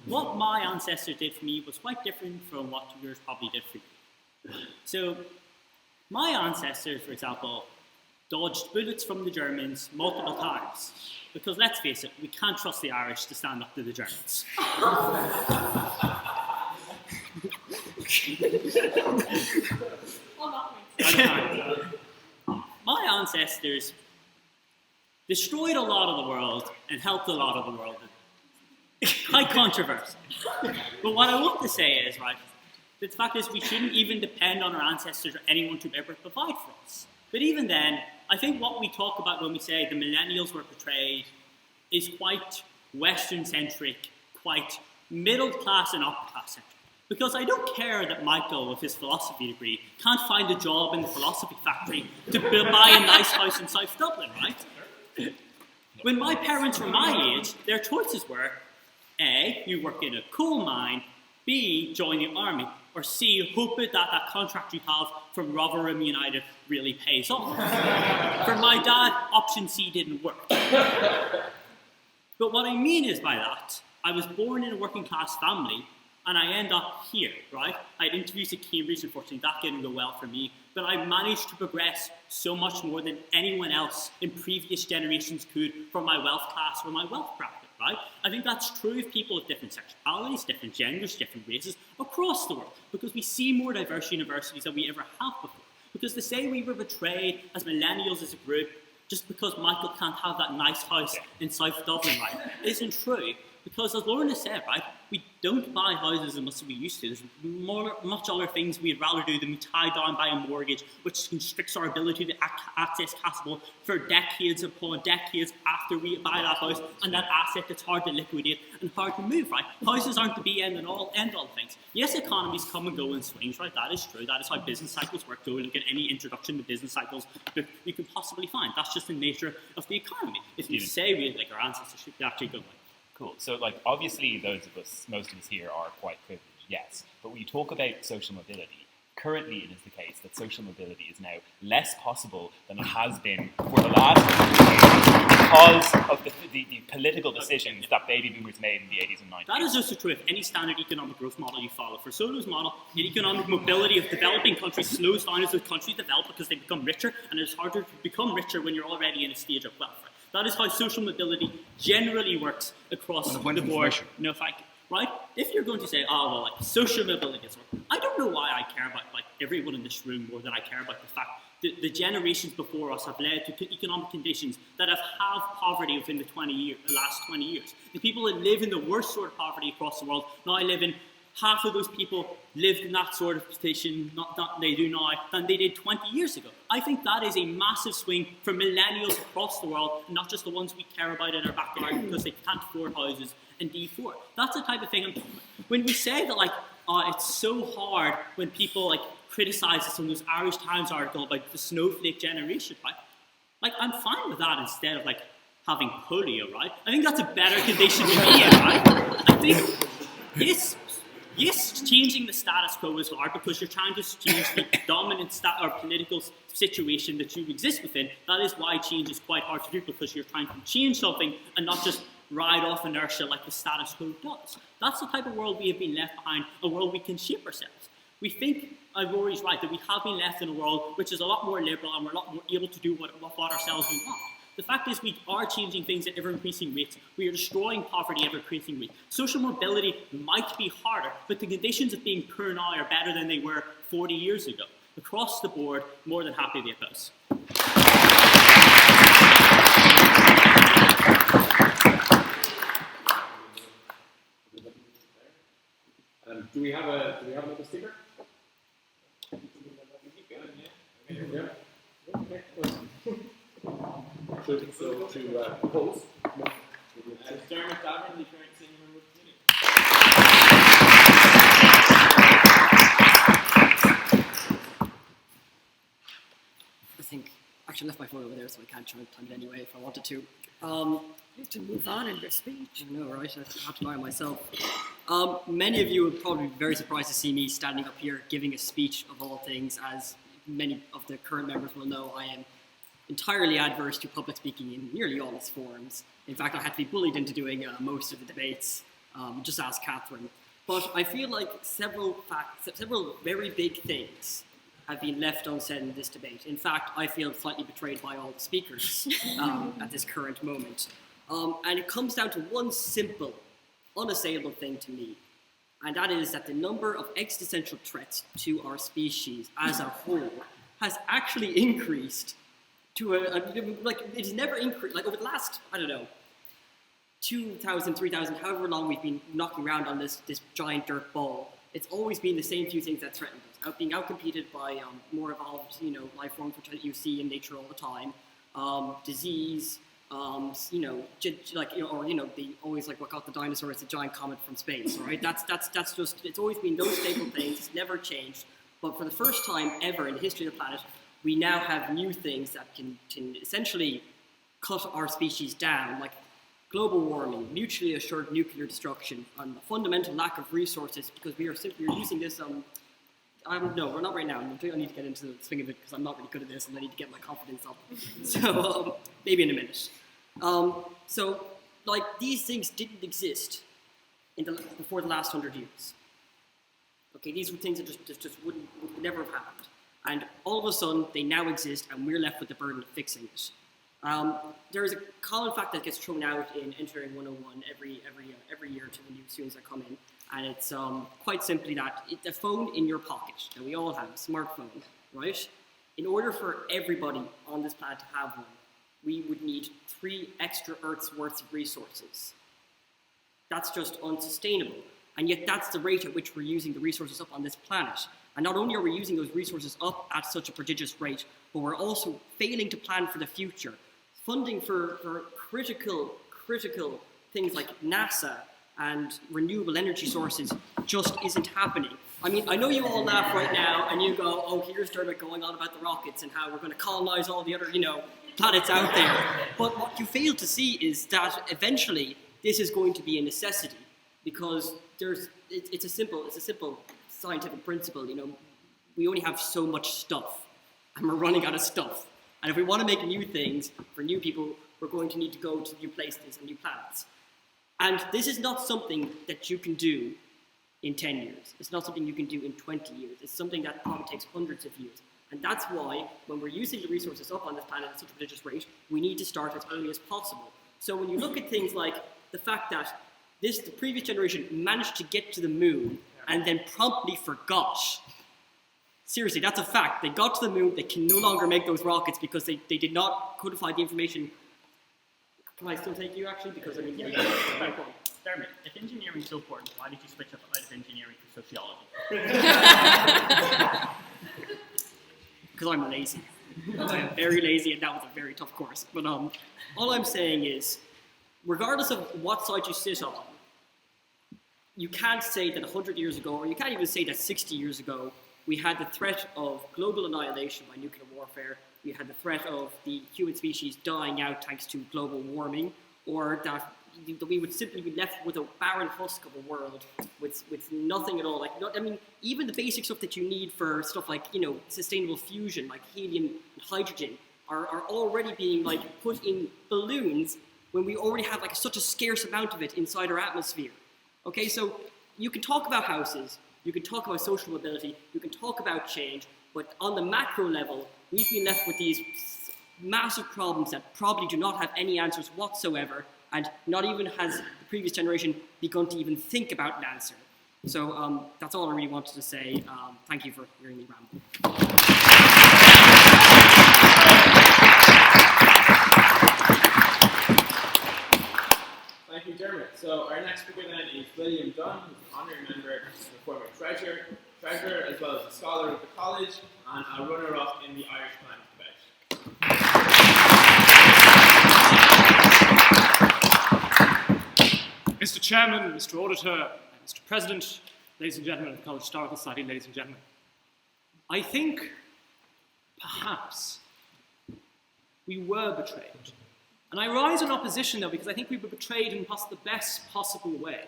What my ancestors did for me was quite different from what yours probably did for you. So, my ancestors, for example, dodged bullets from the Germans multiple times. Because let's face it, we can't trust the Irish to stand up to the Germans. My ancestors destroyed a lot of the world and helped a lot of the world. Quite controversial. But what I want to say is, right, the fact is we shouldn't even depend on our ancestors or anyone to ever provide for us. But even then, I think what we talk about when we say the millennials were betrayed is quite Western-centric, quite middle-class and upper-class centric. Because I don't care that Michael, with his philosophy degree, can't find a job in the philosophy factory to buy a nice house in South Dublin, right? When my parents were my age, their choices were A, you work in a coal mine, B, join the army, or C, hope that that contract you have from Rotherham United really pays off. For my dad, option C didn't work. But what I mean is by that, I was born in a working class family, and I end up here, right? I had interviews at Cambridge, unfortunately that didn't go well for me, but I managed to progress so much more than anyone else in previous generations could from my wealth class or my wealth bracket, right? I think that's true of people of different sexualities, different genders, different races across the world, because we see more diverse universities than we ever have before. Because to say we were betrayed as millennials as a group just because Michael can't have that nice house in South Dublin, right, isn't true. Because as Lauren has said, right, we don't buy houses as much as we used to. There's much other things we'd rather do than be tied down by a mortgage, which constricts our ability to access capital for decades upon decades after we buy that house, and that asset that's hard to liquidate and hard to move, right? Houses aren't the be end all things. Yes, economies come and go in swings, right? That is true. That is how business cycles work. Go and look at any introduction to business cycles that you can possibly find. That's just the nature of the economy. If you say we, like our ancestors, should actually go like,
cool. So, like, obviously, those of us, most of us here, are quite privileged, yes. But when you talk about social mobility, currently it is the case that social mobility is now less possible than it has been for the last because of the political decisions that baby boomers made in the 80s and 90s.
That is also true of any standard economic growth model you follow. For Solo's model, the economic mobility of developing countries slows down as those countries develop because they become richer, and it's harder to become richer when you're already in a stage of wealth. That is how social mobility generally works across the board. No, thank you. Right? If you're going to say, oh, well, like, social mobility is work, I don't know why I care about, like, everyone in this room more than I care about the fact that the generations before us have led to economic conditions that have poverty within the last 20 years. The people that live in the worst sort of poverty across the world now live in half of those people lived in that sort of position, not they do now, than they did 20 years ago. I think that is a massive swing for millennials across the world, not just the ones we care about in our backyard because they can't afford houses and D4. That's the type of thing. When we say that, like, it's so hard when people, like, criticize us on this Irish Times article about the snowflake generation, right? Like, I'm fine with that instead of, like, having polio, right? I think that's a better condition to be in, right? I think, yes, changing the status quo is hard because you're trying to change the dominant or political situation that you exist within. That is why change is quite hard to do, because you're trying to change something and not just ride off inertia like the status quo does. That's the type of world we have been left behind, a world we can shape ourselves. We think, Rory's right, that we have been left in a world which is a lot more liberal and we're a lot more able to do what ourselves we want. The fact is we are changing things at ever-increasing rates. We are destroying poverty at ever-increasing rates. Social mobility might be harder, but the conditions of being poor now are better than they were 40 years ago. Across the board, more than happy to oppose.
And do we have another speaker? Yeah. Okay. So to propose.
Dermot Davern, the current senior member of the committee.
I think actually I left my phone over there, so I can't try and time it anyway if I wanted to.
You need to move on in your speech.
I know, right? I have to lie myself. Many of you would probably be very surprised to see me standing up here giving a speech of all things. As many of the current members will know, I am entirely adverse to public speaking in nearly all its forms. In fact, I had to be bullied into doing most of the debates. Just ask Catherine. But I feel like several very big things have been left unsaid in this debate. In fact, I feel slightly betrayed by all the speakers at this current moment. And it comes down to one simple, unassailable thing to me, and that is that the number of existential threats to our species as a whole has actually increased to it's never increased, like over the last, 2,000, 3,000, however long we've been knocking around on this giant dirt ball. It's always been the same few things that threaten us, being outcompeted by more evolved, life forms which you see in nature all the time, disease, they always what got the dinosaur is a giant comet from space, right? That's just, it's always been those stable things, it's never changed. But for the first time ever in the history of the planet, we now have new things that can essentially cut our species down, like global warming, mutually assured nuclear destruction, and the fundamental lack of resources, because we're using this, no, we're not right now. I need to get into the swing of it because I'm not really good at this and I need to get my confidence up. So, maybe in a minute. These things didn't exist before the last 100 years. Okay, these were things that just would never have happened. And all of a sudden, they now exist and we're left with the burden of fixing it. There is a common fact that gets thrown out in Engineering 101 every year to the new students that come in, and it's quite simply that the phone in your pocket, that we all have, a smartphone, right? In order for everybody on this planet to have one, we would need 3 extra Earths worth of resources. That's just unsustainable, and yet that's the rate at which we're using the resources up on this planet. And not only are we using those resources up at such a prodigious rate, but we're also failing to plan for the future. Funding for critical things like NASA and renewable energy sources just isn't happening. I mean, I know you all laugh right now and you go, oh, here's Dermot going on about the rockets and how we're going to colonize all the other, planets out there. But what you fail to see is that eventually this is going to be a necessity, because it's a simple scientific principle. We only have so much stuff and we're running out of stuff. And if we want to make new things for new people, we're going to need to go to new places and new planets. And this is not something that you can do in 10 years. It's not something you can do in 20 years. It's something that probably takes hundreds of years. And that's why, when we're using the resources up on this planet at such a prodigious rate, we need to start as early as possible. So when you look at things like the fact that the previous generation managed to get to the moon and then promptly forgot. Seriously, that's a fact. They got to the moon, they can no longer make those rockets because they did not codify the information. Can I still take you, actually? Because,
Dermot, if engineering is so important, why did you switch up out of engineering to sociology?
Because I'm lazy. I'm very lazy, and that was a very tough course. But all I'm saying is, regardless of what side you sit on, you can't say that 100 years ago, or you can't even say that 60 years ago, we had the threat of global annihilation by nuclear warfare, we had the threat of the human species dying out thanks to global warming, or that we would simply be left with a barren husk of a world with nothing at all. Even the basic stuff that you need for stuff like, sustainable fusion, like helium and hydrogen, are already being put in balloons when we already have such a scarce amount of it inside our atmosphere. Okay, so you can talk about houses, you can talk about social mobility, you can talk about change, but on the macro level, we've been left with these massive problems that probably do not have any answers whatsoever, and not even has the previous generation begun to even think about an answer. So that's all I really wanted to say. Thank you for hearing me ramble.
Thank you, Dermot. So our next speaker then is William Dunn, who's an honorary member for treasurer as well as a scholar of the college, and a runner-up in the Irish climate debate.
Mr. Chairman, Mr. Auditor, Mr. President, ladies and gentlemen of the College Historical Society, ladies and gentlemen, I think perhaps we were betrayed. And I rise in opposition, though, because I think we were betrayed in the best possible way.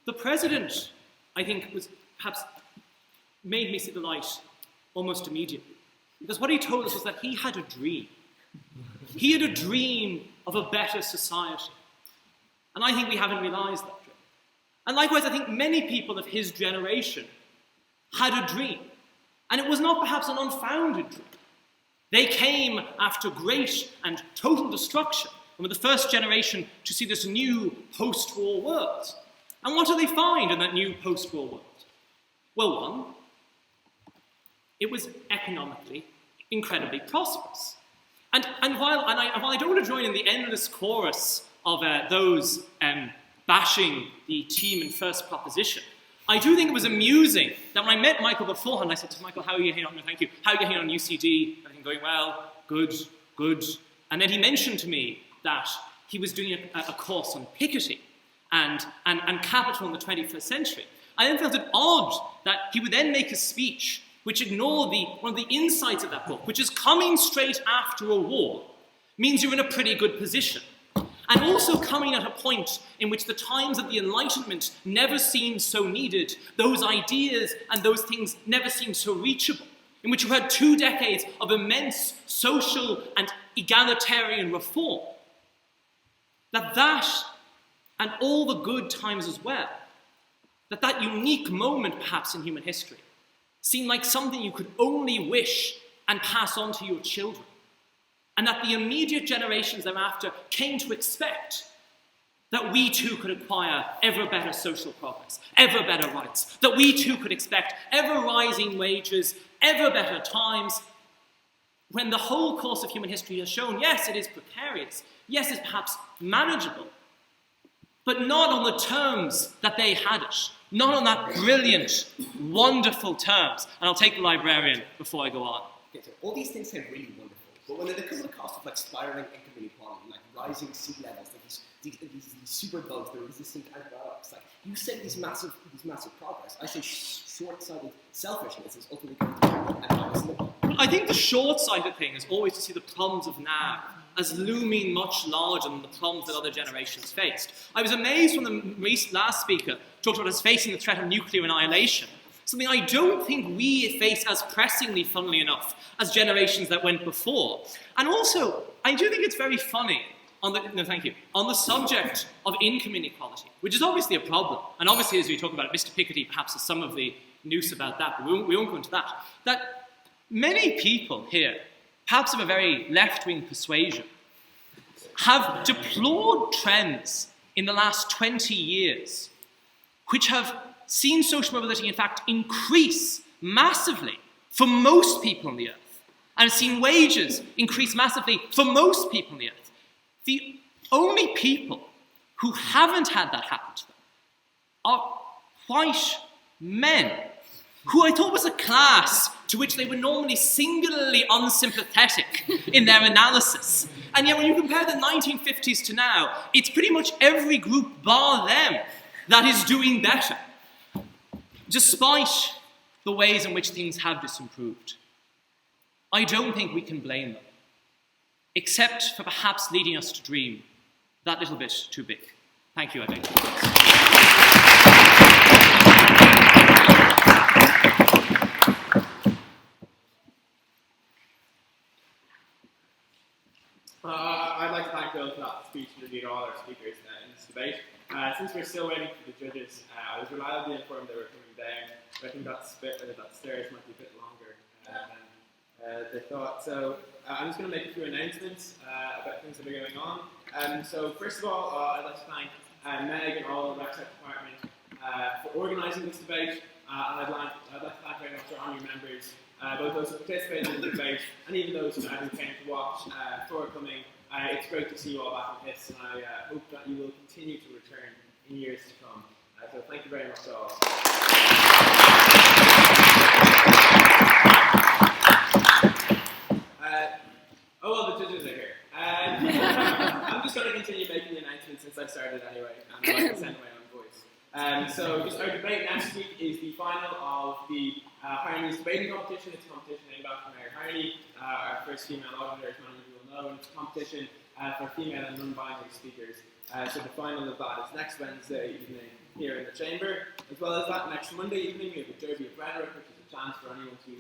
The President, I think, was perhaps made me see the light almost immediately. Because what he told us was that he had a dream. He had a dream of a better society. And I think we haven't realised that dream. And likewise, I think many people of his generation had a dream. And it was not perhaps an unfounded dream. They came after great and total destruction and were the first generation to see this new post-war world. And what do they find in that new post-war world? Well, one, it was economically incredibly prosperous. And while I don't want to join in the endless chorus of those bashing the team in first proposition, I do think it was amusing that when I met Michael beforehand, I said to Michael, how are you getting on? Thank you. How are you getting on UCD? Everything going well? Good, good. And then he mentioned to me that he was doing a course on Piketty and capital in the 21st century. I then felt it odd that he would then make a speech which ignored one of the insights of that book, which is coming straight after a war means you're in a pretty good position. And also coming at a point in which the times of the Enlightenment never seemed so needed, those ideas and those things never seemed so reachable, in which you had 2 decades of immense social and egalitarian reform. That and all the good times as well, that unique moment perhaps in human history seemed like something you could only wish and pass on to your children. And that the immediate generations thereafter came to expect that we too could acquire ever better social progress, ever better rights, that we too could expect ever rising wages, ever better times, when the whole course of human history has shown, yes, it is precarious, yes, it's perhaps manageable, but not on the terms that they had it, not on that brilliant, wonderful terms. And I'll take the librarian before I go on.
Okay, so all these things sound really wonderful. But when they come at the cost of like spiraling income inequality, like rising sea levels, like these super bugs, the resistant antibiotics, like you say these massive progress. I say short-sighted selfishness is ultimately going to be economic.
I think the short-sighted thing is always to see the problems of now as looming much larger than the problems that other generations faced. I was amazed when the last speaker talked about us facing the threat of nuclear annihilation. Something I don't think we face as pressingly, funnily enough, as generations that went before. And also, I do think it's very funny on the subject of income inequality, which is obviously a problem. And obviously, as we talk about it, Mr. Piketty perhaps has some of the news about that, but we won't go into that. That many people here, perhaps of a very left-wing persuasion, have deplored trends in the last 20 years, which have seen social mobility, in fact, increase massively for most people on the earth, and have seen wages increase massively for most people on the earth. The only people who haven't had that happen to them are white men, who I thought was a class to which they were normally singularly unsympathetic in their analysis. And yet when you compare the 1950s to now, it's pretty much every group bar them that is doing better, despite the ways in which things have disimproved. I don't think we can blame them, except for perhaps leading us to dream that little bit too big. Thank you, I think.
I'd like to thank Bill for that speech and indeed all our speakers in this debate. Since we're still waiting for the judges, I was reliably informed they were coming down, but I think that stairs might be a bit longer than they thought. So I'm just going to make a few announcements about things that are going on. So first of all, I'd like to thank Meg and all the RecTech department for organising this debate. And I'd like to thank very much our honorary members, both those who participated in the debate and even those who came to watch for coming. It's great to see you all back in this, and I hope that you will continue to return in years to come So thank you very much all. Oh, well, the judges are here. I'm just going to continue making the announcements since I started anyway, and I like to send my own voice. So just our debate next week is the final of the Honorary's debating competition. It's a competition named after Mary Honorary, our first female auditor, as many of you will know, and it's a competition for female and non-binary speakers. So the final of that is next Wednesday evening here in the chamber. As well as that, next Monday evening we have a Derby of Rhetoric, which is a chance for anyone to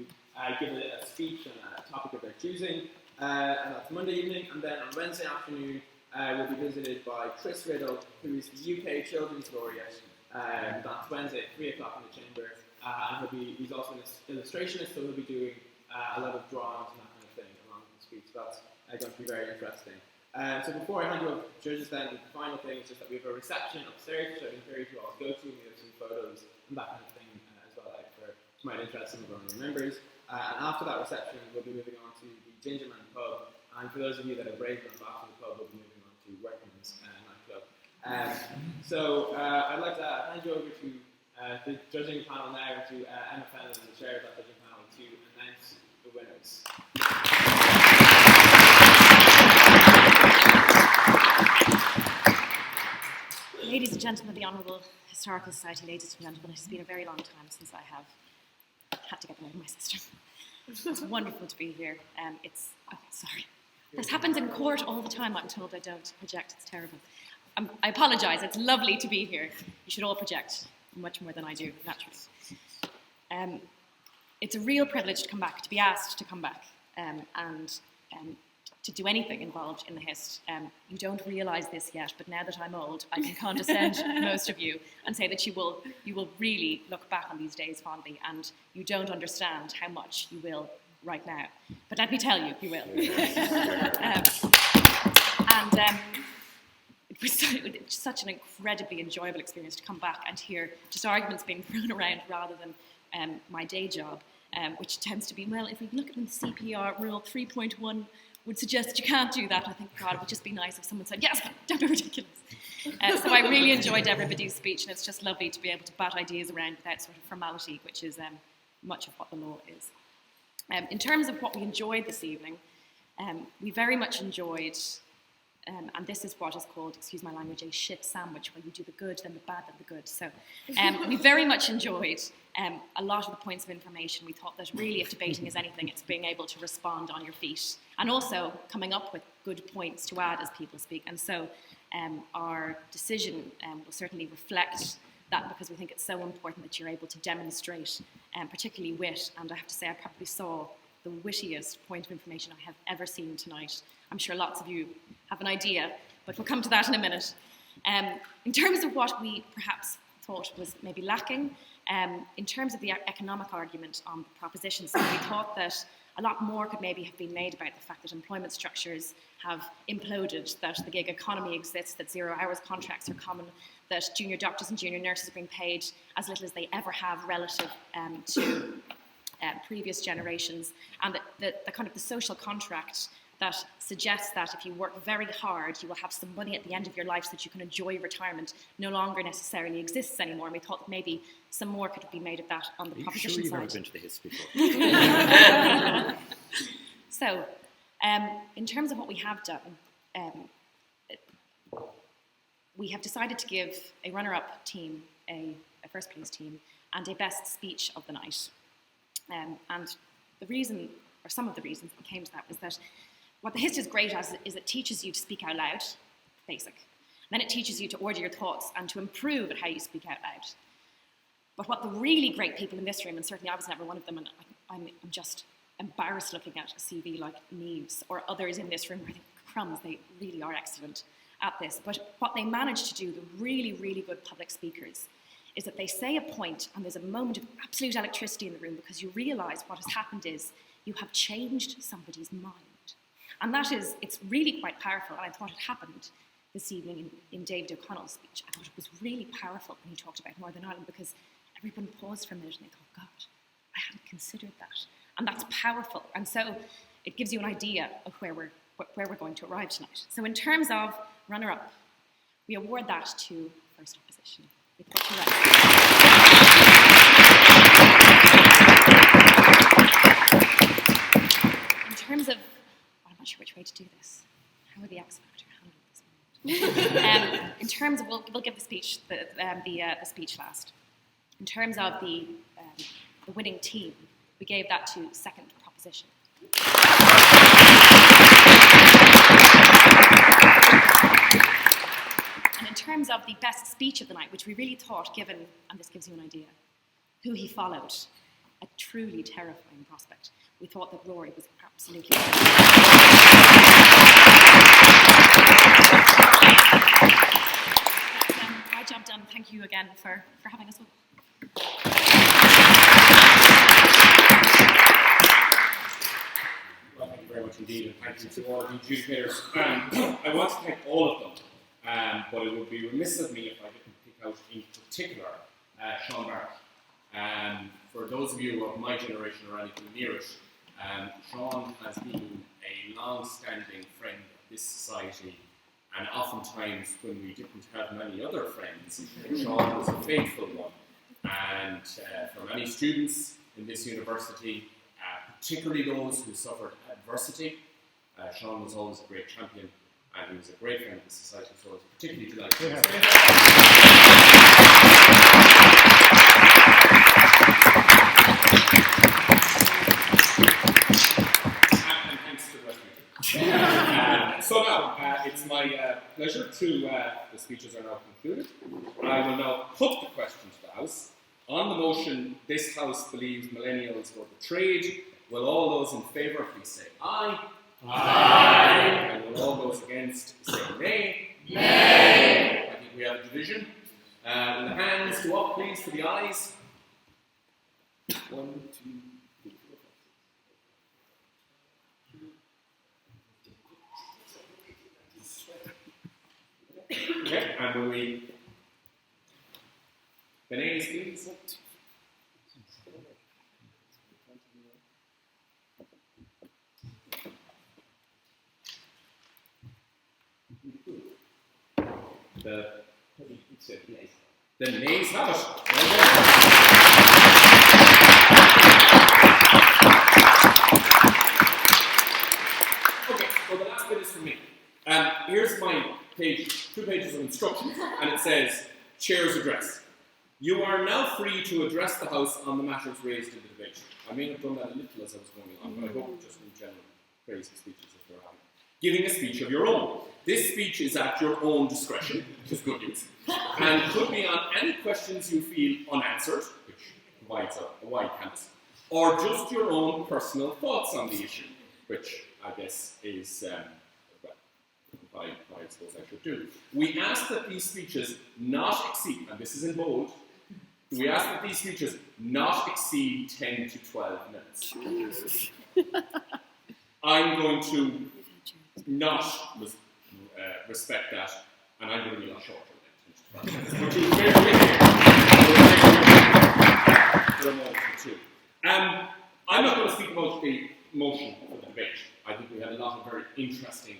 give a speech on a topic of their choosing. And that's Monday evening, and then on Wednesday afternoon we'll be visited by Chris Riddle, who is the UK Children's Laureate. That's Wednesday at 3 o'clock in the chamber, and he's also an illustrationist, so he'll be doing a lot of drawings and that kind of thing along with the speech. So that's going to be very interesting. So before I hand you over to the judges, then the final thing is just that we have a reception upstairs, which I'd encourage you all to go to. We have some photos and that kind of thing as well, for might interest some of our members. And after that reception, we'll be moving on to the Gingerman pub. And for those of you that are brave enough after the pub, we'll be moving on to Workman's nightclub. So I'd like to hand you over to the judging panel now, to Emma Fenlon, the chair of that judging panel, to announce the winners.
Ladies and gentlemen of the Honourable Historical Society, ladies and gentlemen, it has been a very long time since I have had to get them out of my system. It's wonderful to be here. Sorry. This happens in court all the time. I'm told I don't project. It's terrible. I apologise. It's lovely to be here. You should all project much more than I do, naturally. It's a real privilege to come back, to be asked to come back, and to do anything involved in the HIST. You don't realise this yet, but now that I'm old, I can condescend to most of you and say that you will really look back on these days fondly, and you don't understand how much you will right now. But let me tell you, you will. It was such an incredibly enjoyable experience to come back and hear just arguments being thrown around rather than my day job, which tends to be, well, if we look at the CPR rule 3.1, would suggest that you can't do that. I think, God, it would just be nice if someone said, yes, don't be ridiculous. So I really enjoyed everybody's speech, and it's just lovely to be able to bat ideas around without sort of formality, which is much of what the law is. In terms of what we enjoyed this evening, we very much enjoyed, and this is what is called, excuse my language, a shit sandwich, where you do the good, then the bad, then the good. So we very much enjoyed a lot of the points of information. We thought that really, if debating is anything, it's being able to respond on your feet, and also coming up with good points to add as people speak. And so our decision will certainly reflect that, because we think it's so important that you're able to demonstrate, particularly wit. And I have to say, I probably saw the wittiest point of information I have ever seen tonight. I'm sure lots of you have an idea, but we'll come to that in a minute. In terms of what we perhaps thought was maybe lacking, in terms of the economic argument on the propositions, we thought that a lot more could maybe have been made about the fact that employment structures have imploded, that the gig economy exists, that 0 hours contracts are common, that junior doctors and junior nurses are being paid as little as they ever have relative to previous generations, and that the kind of the social contract that suggests that if you work very hard, you will have some money at the end of your life so that you can enjoy retirement, no longer necessarily exists anymore. And we thought that maybe some more could be made of that on the proposition side.
Are you sure you've never been to the HIST before?
So, in terms of what we have done, we have decided to give a runner-up team, a first place team, and a best speech of the night. And the reason, or some of the reasons that came to that, was that what the HIST is great at is it teaches you to speak out loud, basic. Then it teaches you to order your thoughts and to improve at how you speak out loud. But what the really great people in this room, and certainly I was never one of them, and I'm just embarrassed looking at a CV like Neve's or others in this room, I think, crumbs, they really are excellent at this. But what they manage to do, the really, really good public speakers, is that they say a point and there's a moment of absolute electricity in the room, because you realise what has happened is you have changed somebody's mind. And that is, it's really quite powerful, and I thought it happened this evening in David O'Connell's speech. I thought it was really powerful when he talked about Northern Ireland, because everyone paused for a minute and they thought, God, I hadn't considered that. And that's powerful. And so it gives you an idea of where we're going to arrive tonight. So in terms of runner-up, we award that to first opposition, In terms of, I'm not sure which way to do this. How would the X Factor handle this? In terms of, we'll give the speech, the speech last. In terms of the winning team, we gave that to second proposition. And in terms of the best speech of the night, which we really thought, given, and this gives you an idea, who he followed, a truly terrifying prospect. We thought that Rory was absolutely my job done. Thank you again for having us on.
Well, thank you very much indeed, and thank you to all of the adjudicators. I want to thank all of them, but it would be remiss of me if I didn't pick out in particular Sean Barrett. For those of you of my generation or anything near it, Sean has been a long-standing friend of this society, and oftentimes when we didn't have many other friends, Sean was a faithful one. And for many students in this university, particularly those who suffered adversity, Sean was always a great champion, and he was a great friend of the society, so I was particularly delighted. And thanks to the rest of you. So now, it's my pleasure to, the speeches are now concluded. I will now put the question to the House. On the motion, this House believes millennials were betrayed. Will all those in favour please say aye? Aye. And will all those against say nay? Nay. I think we have a division. And the hands go up please for the ayes. 1, 2, 3, 4, 5, 6. Okay, and will we... The nays please. The nays have it. Well done. Okay, so the last bit is for me. Here's my page, 2 pages of instructions, and it says, Chair's address. You are now free to address the House on the matters raised in the debate. I may have done that a little as I was going along, but I hope just in general praise the speeches if you're having. Giving a speech of your own. This speech is at your own discretion, which is good news, and could be on any questions you feel unanswered, which provides a wide canvas, or just your own personal thoughts on the issue, which I guess is what I suppose I should do. We ask that these speeches not exceed, and this is in bold, we ask that these speeches not exceed 10 to 12 minutes. I'm going to not respect that, and I'm going to be a lot shorter than 10 to 12 minutes, which is very for a moment or two. I'm not going to speak about the motion for the debate. I think we had a lot of very interesting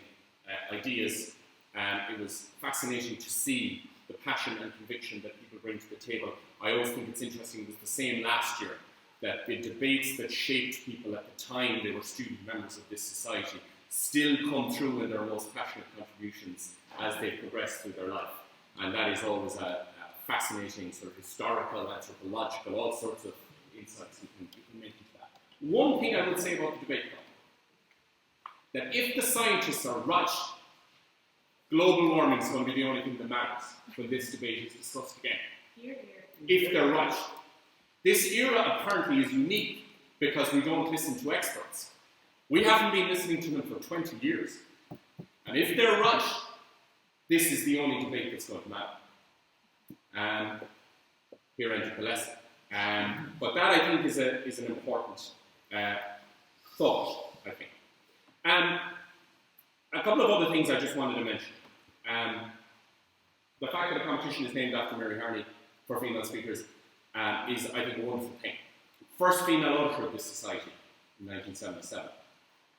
ideas, and it was fascinating to see the passion and conviction that people bring to the table. I always think it's interesting, it was the same last year, that the debates that shaped people at the time they were student members of this society still come through in their most passionate contributions as they progress through their life. And that is always a fascinating sort of historical, anthropological, all sorts of insights you can make into that. One thing I would say about the debate, though, that if the scientists are right, global warming is going to be the only thing that matters when this debate is discussed again.
Hear, hear.
If they're right. This era apparently is unique because we don't listen to experts. We haven't been listening to them for 20 years. And if they're right, this is the only debate that's going to matter. Here ended the lesson. But that, I think, is an important thought, I think. A couple of other things I just wanted to mention. The fact that the competition is named after Mary Harney for female speakers is, I think, a wonderful thing. First female auditor of this society in 1977.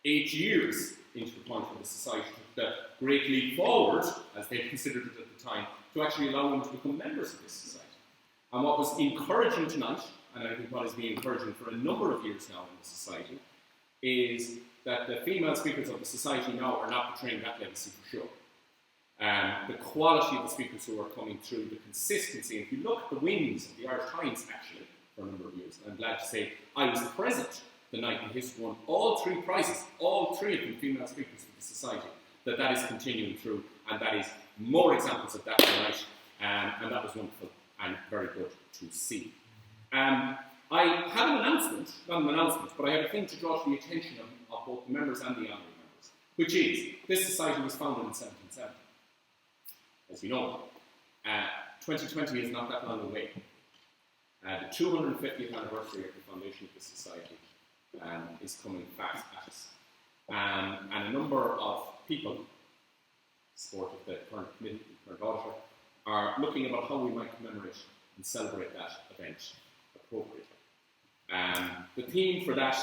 8 years into the point where the society took the great leap forward, as they considered it at the time, to actually allow women to become members of this society. And what was encouraging tonight, and I think what has been encouraging for a number of years now in the society, is that the female speakers of the society now are not betraying that legacy for sure. The quality of the speakers who are coming through, the consistency. If you look at the wins of the Irish Times, actually, for a number of years, I'm glad to say I was present the night the HIS won all 3 prizes, all 3 of them female speakers of the society, that is continuing through, and that is more examples of that tonight, and that was wonderful and very good to see. I had an announcement, not an announcement, but I had a thing to draw to the attention of both the members and the honorary members, which is, this society was founded in 1770. As you know, 2020 is not that long away. The 250th anniversary of the foundation of the society is coming fast at us. And a number of people, support of the current committee, the current auditor, are looking about how we might commemorate and celebrate that event appropriately. The theme for that,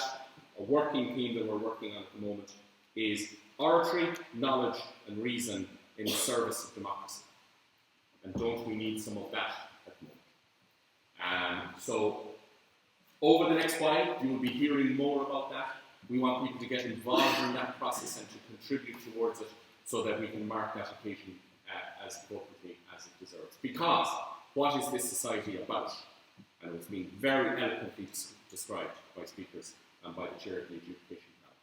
a working theme that we're working on at the moment, is oratory, knowledge and reason in the service of democracy. And don't we need some of that at the moment? So over the next while, you will be hearing more about that. We want people to get involved in that process and to contribute towards it so that we can mark that occasion as appropriately as it deserves. Because what is this society about? And it's been very eloquently described by speakers and by the chair of the Education Panel.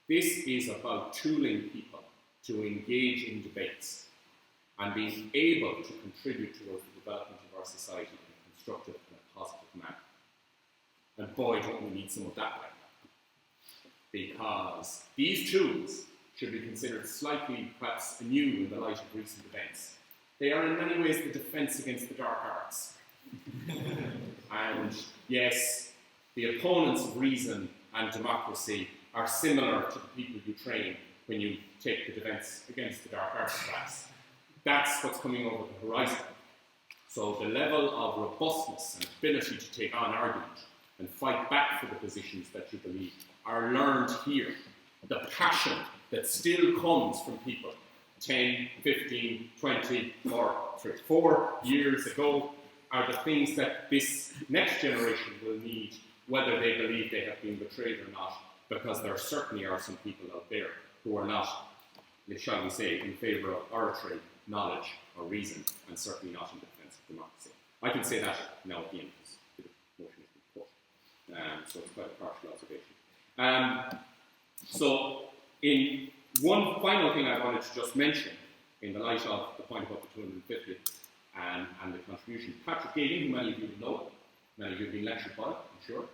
This is about tooling people to engage in debates and being able to contribute towards the development of our society in a constructive and a positive manner. And boy, don't we need some of that right now. Because these tools should be considered slightly, perhaps, anew in the light of recent events. They are in many ways the defence against the dark arts. And yes, the opponents of reason and democracy are similar to the people you train when you take the defence against the dark arts class. That's what's coming over the horizon. So the level of robustness and ability to take on argument and fight back for the positions that you believe are learned here. The passion that still comes from people 10, 15, 20, or 4 years ago are the things that this next generation will need, whether they believe they have been betrayed or not, because there certainly are some people out there who are not, shall we say, in favour of oratory, knowledge, or reason, and certainly not in defence of democracy. I can say that now at the end, because the motion has been put. So it's quite a partial observation. So, in one final thing I wanted to just mention, in the light of the point about the 250 and the contribution, Patrick Gagan, who many of you will know, many of you have been lectured by, I'm sure,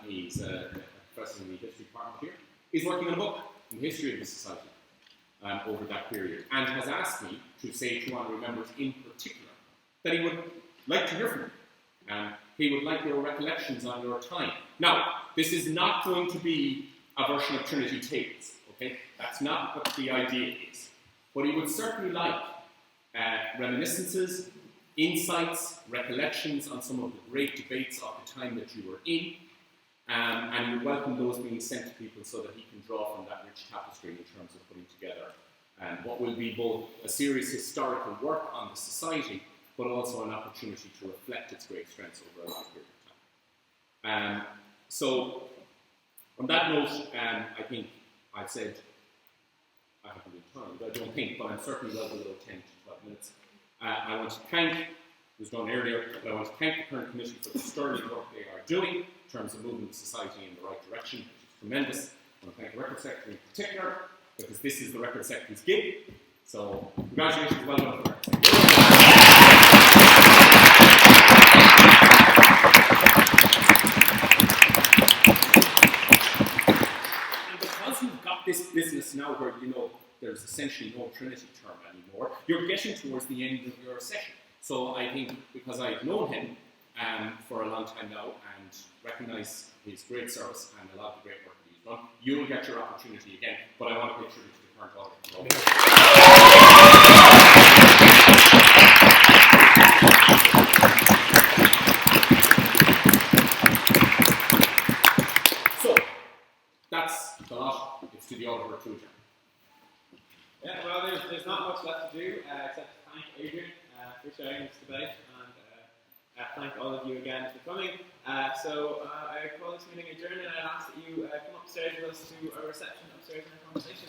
he's a professor in the history department here, is working on a book in the history of the society over that period, and has asked me to say to honorary members in particular that he would like to hear from you. He would like your recollections on your time. Now, this is not going to be a version of Trinity Tales, okay? That's not what the idea is. But he would certainly like reminiscences, insights, recollections on some of the great debates of the time that you were in, and he would welcome those being sent to people so that he can draw from that rich tapestry in terms of putting together what will be both a serious historical work on the society, but also an opportunity to reflect its great strengths over a long period of time. So, on that note, I think I've said, I haven't been timed, I don't think, but I'm certainly well below 10 to 12 minutes. I want to thank, it was done earlier, but I want to thank the current committee for the sterling work they are doing in terms of moving the society in the right direction, which is tremendous. I want to thank the Record Secretary in particular, because this is the Record Secretary's gig. So, congratulations, well done to the Record Secretary. And because you've got this business now where you know there's essentially no Trinity term anymore, you're getting towards the end of your session. So I think, because I've known him for a long time now and recognise his great service and a lot of the great work that he's done, you'll get your opportunity again, but I want to pay tribute to the current auditor. So, that's the lot. It's to the auditor to adjourn.
Yeah, well, there's not much left to do except to thank Adrian for sharing this debate, and thank all of you again for coming. So I call this meeting adjourned, and I ask that you come upstairs with us to our reception upstairs in our conversation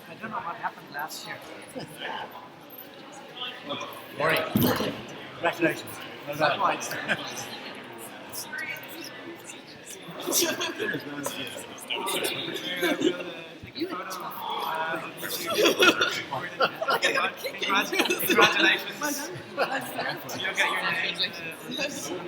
I don't know what happened last year.
Morning. Congratulations. Well done.
Likewise.
Congratulations. You'll get your name.
Congratulations.